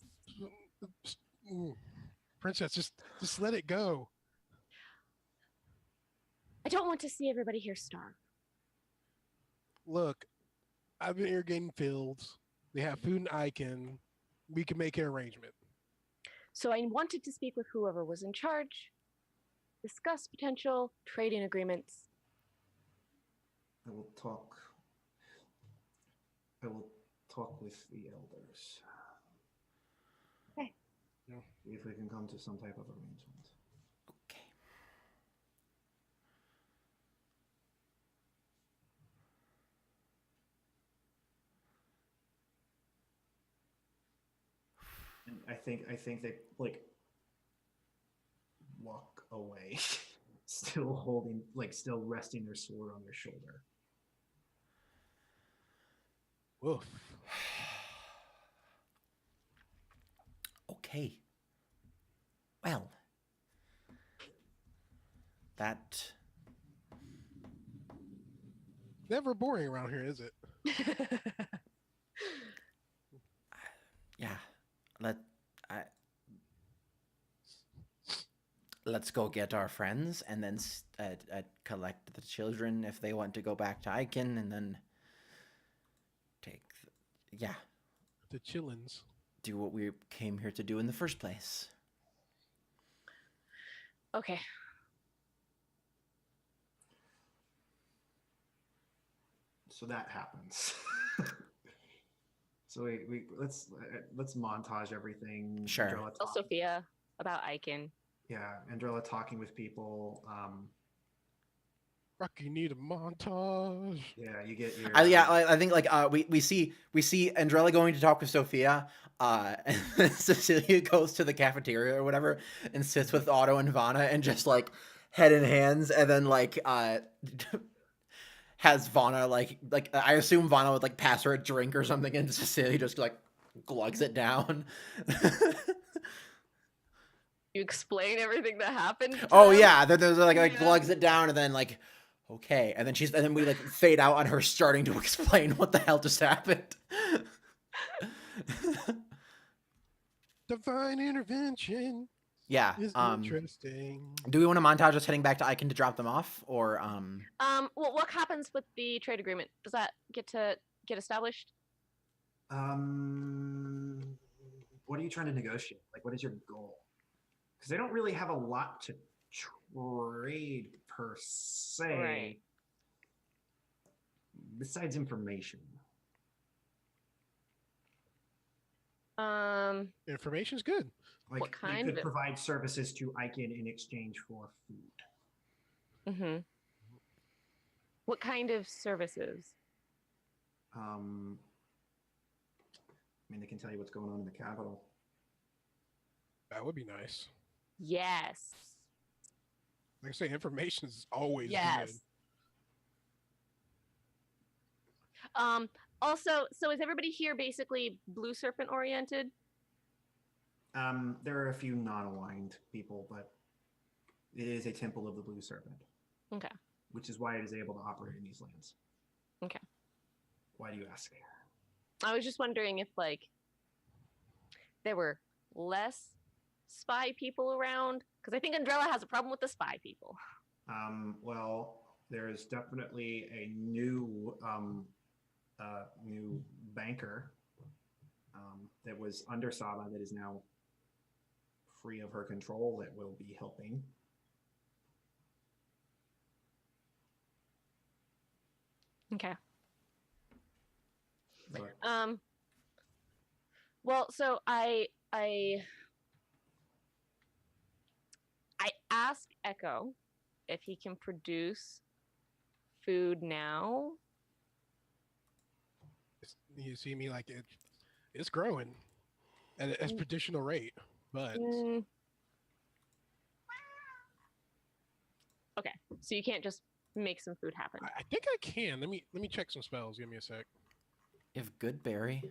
Princess, just let it go. I don't want to see everybody here starve. Look, I've been irrigating fields. They have food and Icon. We can make an arrangement. So I wanted to speak with whoever was in charge, discuss potential trading agreements. I will talk with the elders. Okay. Yeah. See if we can come to some type of arrangement. okay. And I think they like walk away, still holding, like still resting their sword on their shoulder. Woof. Okay. Well, that Never boring around here, is it? yeah. let's go get our friends and then collect the children if they want to go back to Icon, and then take, yeah, The chillins. do what we came here to do in the first place. Okay. So that happens. So we let's montage everything. Sure. Andrella Tell talk- Sophia about Icon. Yeah, Andrella talking with people. Fucking need a montage. Yeah, you get your. I think like we see Andrella going to talk with Sophia, and then Cecilia goes to the cafeteria or whatever and sits with Otto and Vanna and just like head in hands, and then like has Vanna like I assume Vanna would like pass her a drink or something, and Cecilia just like glugs it down. You explain everything that happened. to Oh them? yeah, there's like Yeah. glugs it down, and then like okay, and then we like fade out on her starting to explain what the hell just happened. Divine intervention Yeah. is interesting. Do we want to montage us heading back to Icon to drop them off, or Well, what happens with the trade agreement? Does that get established? What are you trying to negotiate? Like, what is your goal? Because they don't really have a lot to trade per se, Right. besides information. Information's good. Like, What kind you of could it? provide services to Icon in exchange for food. Mm-hmm. What kind of services? I mean, they can tell you what's going on in the capital. That would be nice. Yes. Like I say, information is always Yes. good. Also, so is everybody here basically Blue Serpent oriented? There are a few non-aligned people, but it is a temple of the Blue Serpent. Okay. Which is why it is able to operate in these lands. Okay. Why do you ask? I was just wondering if like there were less spy people around, because I think Andrella has a problem with the spy people. Well, there is definitely a new new banker that was under Saba that is now free of her control that will be helping. Okay. But Well, so I ask Echo if he can produce food now. You see me like it's growing at a traditional rate, but Mm. Okay, so you can't just make some food happen. I think I can. Let me check some spells. Give me a sec. if Goodberry?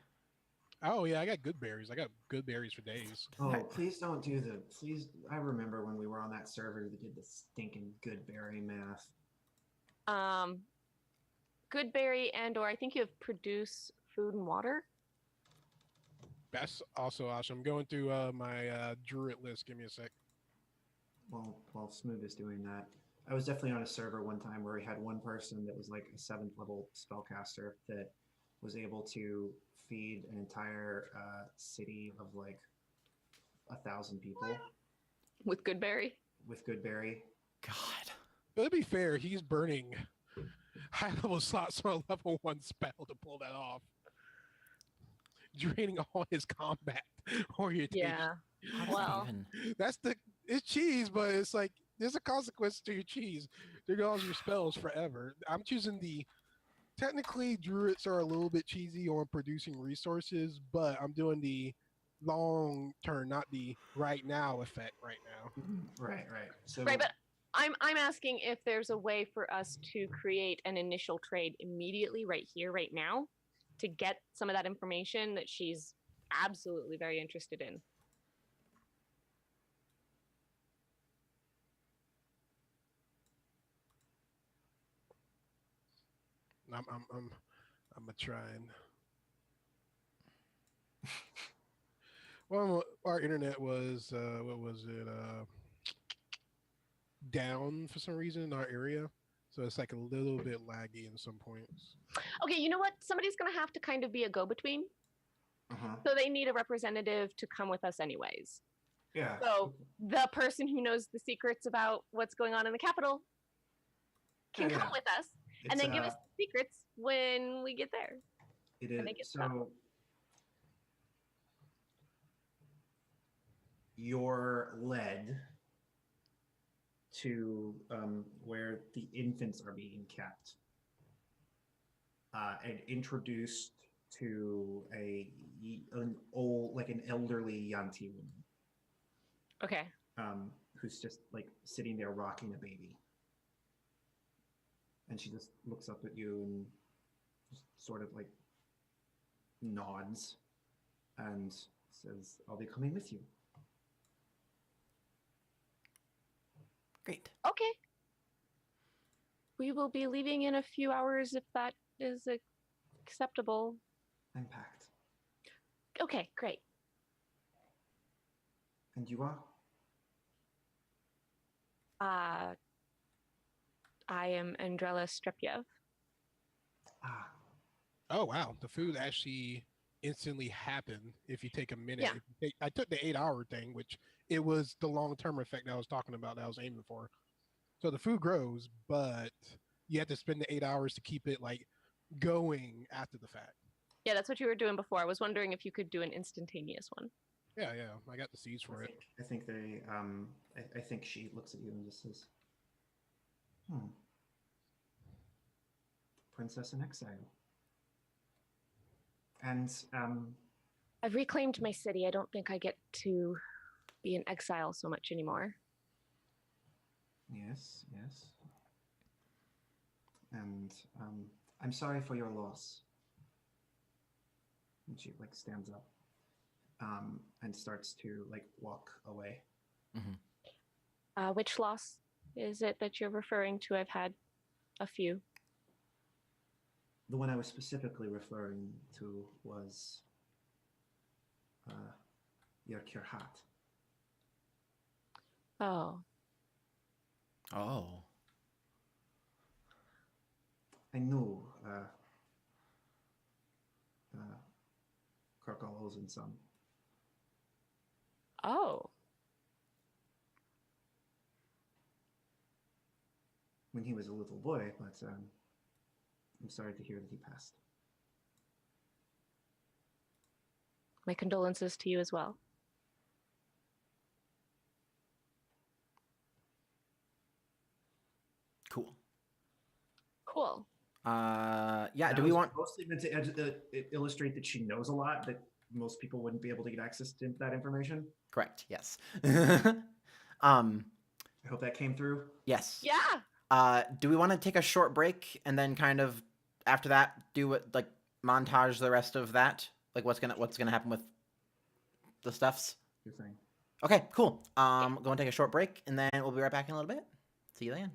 Oh yeah, I got good berries. I got good berries for days. oh, please don't do the please. I remember when we were on that server that did the stinking good berry math. Goodberry and/or I think you have produce food and water. That's also awesome. I'm going through my druid list. Give me a sec. While Smooth is doing that, I was definitely on a server one time where we had one person that was like a 7th level spellcaster that was able to feed an entire city of like 1,000 people With Goodberry. with good berry. God. But to be fair, he's burning high level slots for a level 1 spell to pull that off, draining all his combat orientation. Yeah. How does that Well, even... That's it's cheese, but it's like there's a consequence to your cheese. There goes your spells forever. I'm choosing technically druids are a little bit cheesy on producing resources, but I'm doing the long term, not the right now effect right now. Right. So right, but I'm asking if there's a way for us to create an initial trade immediately, right here, right now, to get some of that information that she's absolutely very interested in. I'm trying. Well, our internet was what was it? down for some reason in our area, so it's like a little bit laggy in some points. Okay, you know what? Somebody's gonna have to kind of be a go-between. Uh-huh. So they need a representative to come with us anyways. Yeah. So the person who knows the secrets about what's going on in the capital can Yeah, come yeah. with us and It's, then give us the secrets when we get there. It and they is get stuff. so. You're led to where the infants are being kept, and introduced to an old, like an elderly Yanti woman, Okay. who's just like sitting there rocking a baby, and she just looks up at you and just sort of like nods and says, "I'll be coming with you." Great. Okay. We will be leaving in a few hours if that is acceptable. I'm packed. Okay, great. And you are? I am Andrella Strepyev. Ah, Oh wow, the food actually instantly happened if you take a minute. Yeah. If you take, I took the 8 hour thing, which it was the long term effect that I was talking about that I was aiming for. So the food grows, but you have to spend the 8 hours to keep it like going after the fact. Yeah, that's what you were doing before. I was wondering if you could do an instantaneous one. Yeah, yeah, I got the seeds for it. I think they, I think she looks at you and just says, Princess in exile. And, I've reclaimed my city. I don't think I get to be in exile so much anymore. yes. And, I'm sorry for your loss. And she, like, stands up, and starts to, like, walk away. Which loss is it that you're referring to? I've had a few. The one I was specifically referring to was, your Kirhat. Oh, Oh. I knew, Karkal Ozenson. oh. When he was a little boy, but I'm sorry to hear that he passed. My condolences to you as well. Cool. Cool. Yeah. That Do we was want? mostly meant to illustrate that she knows a lot that most people wouldn't be able to get access to that information? Correct. Yes. I hope that came through. Yes. Yeah. Do we want to take a short break and then kind of after that do it like montage the rest of that? Like what's gonna happen with the stuffs? Your thing. Okay. Cool. Go and take a short break and then we'll be right back in a little bit. See you then.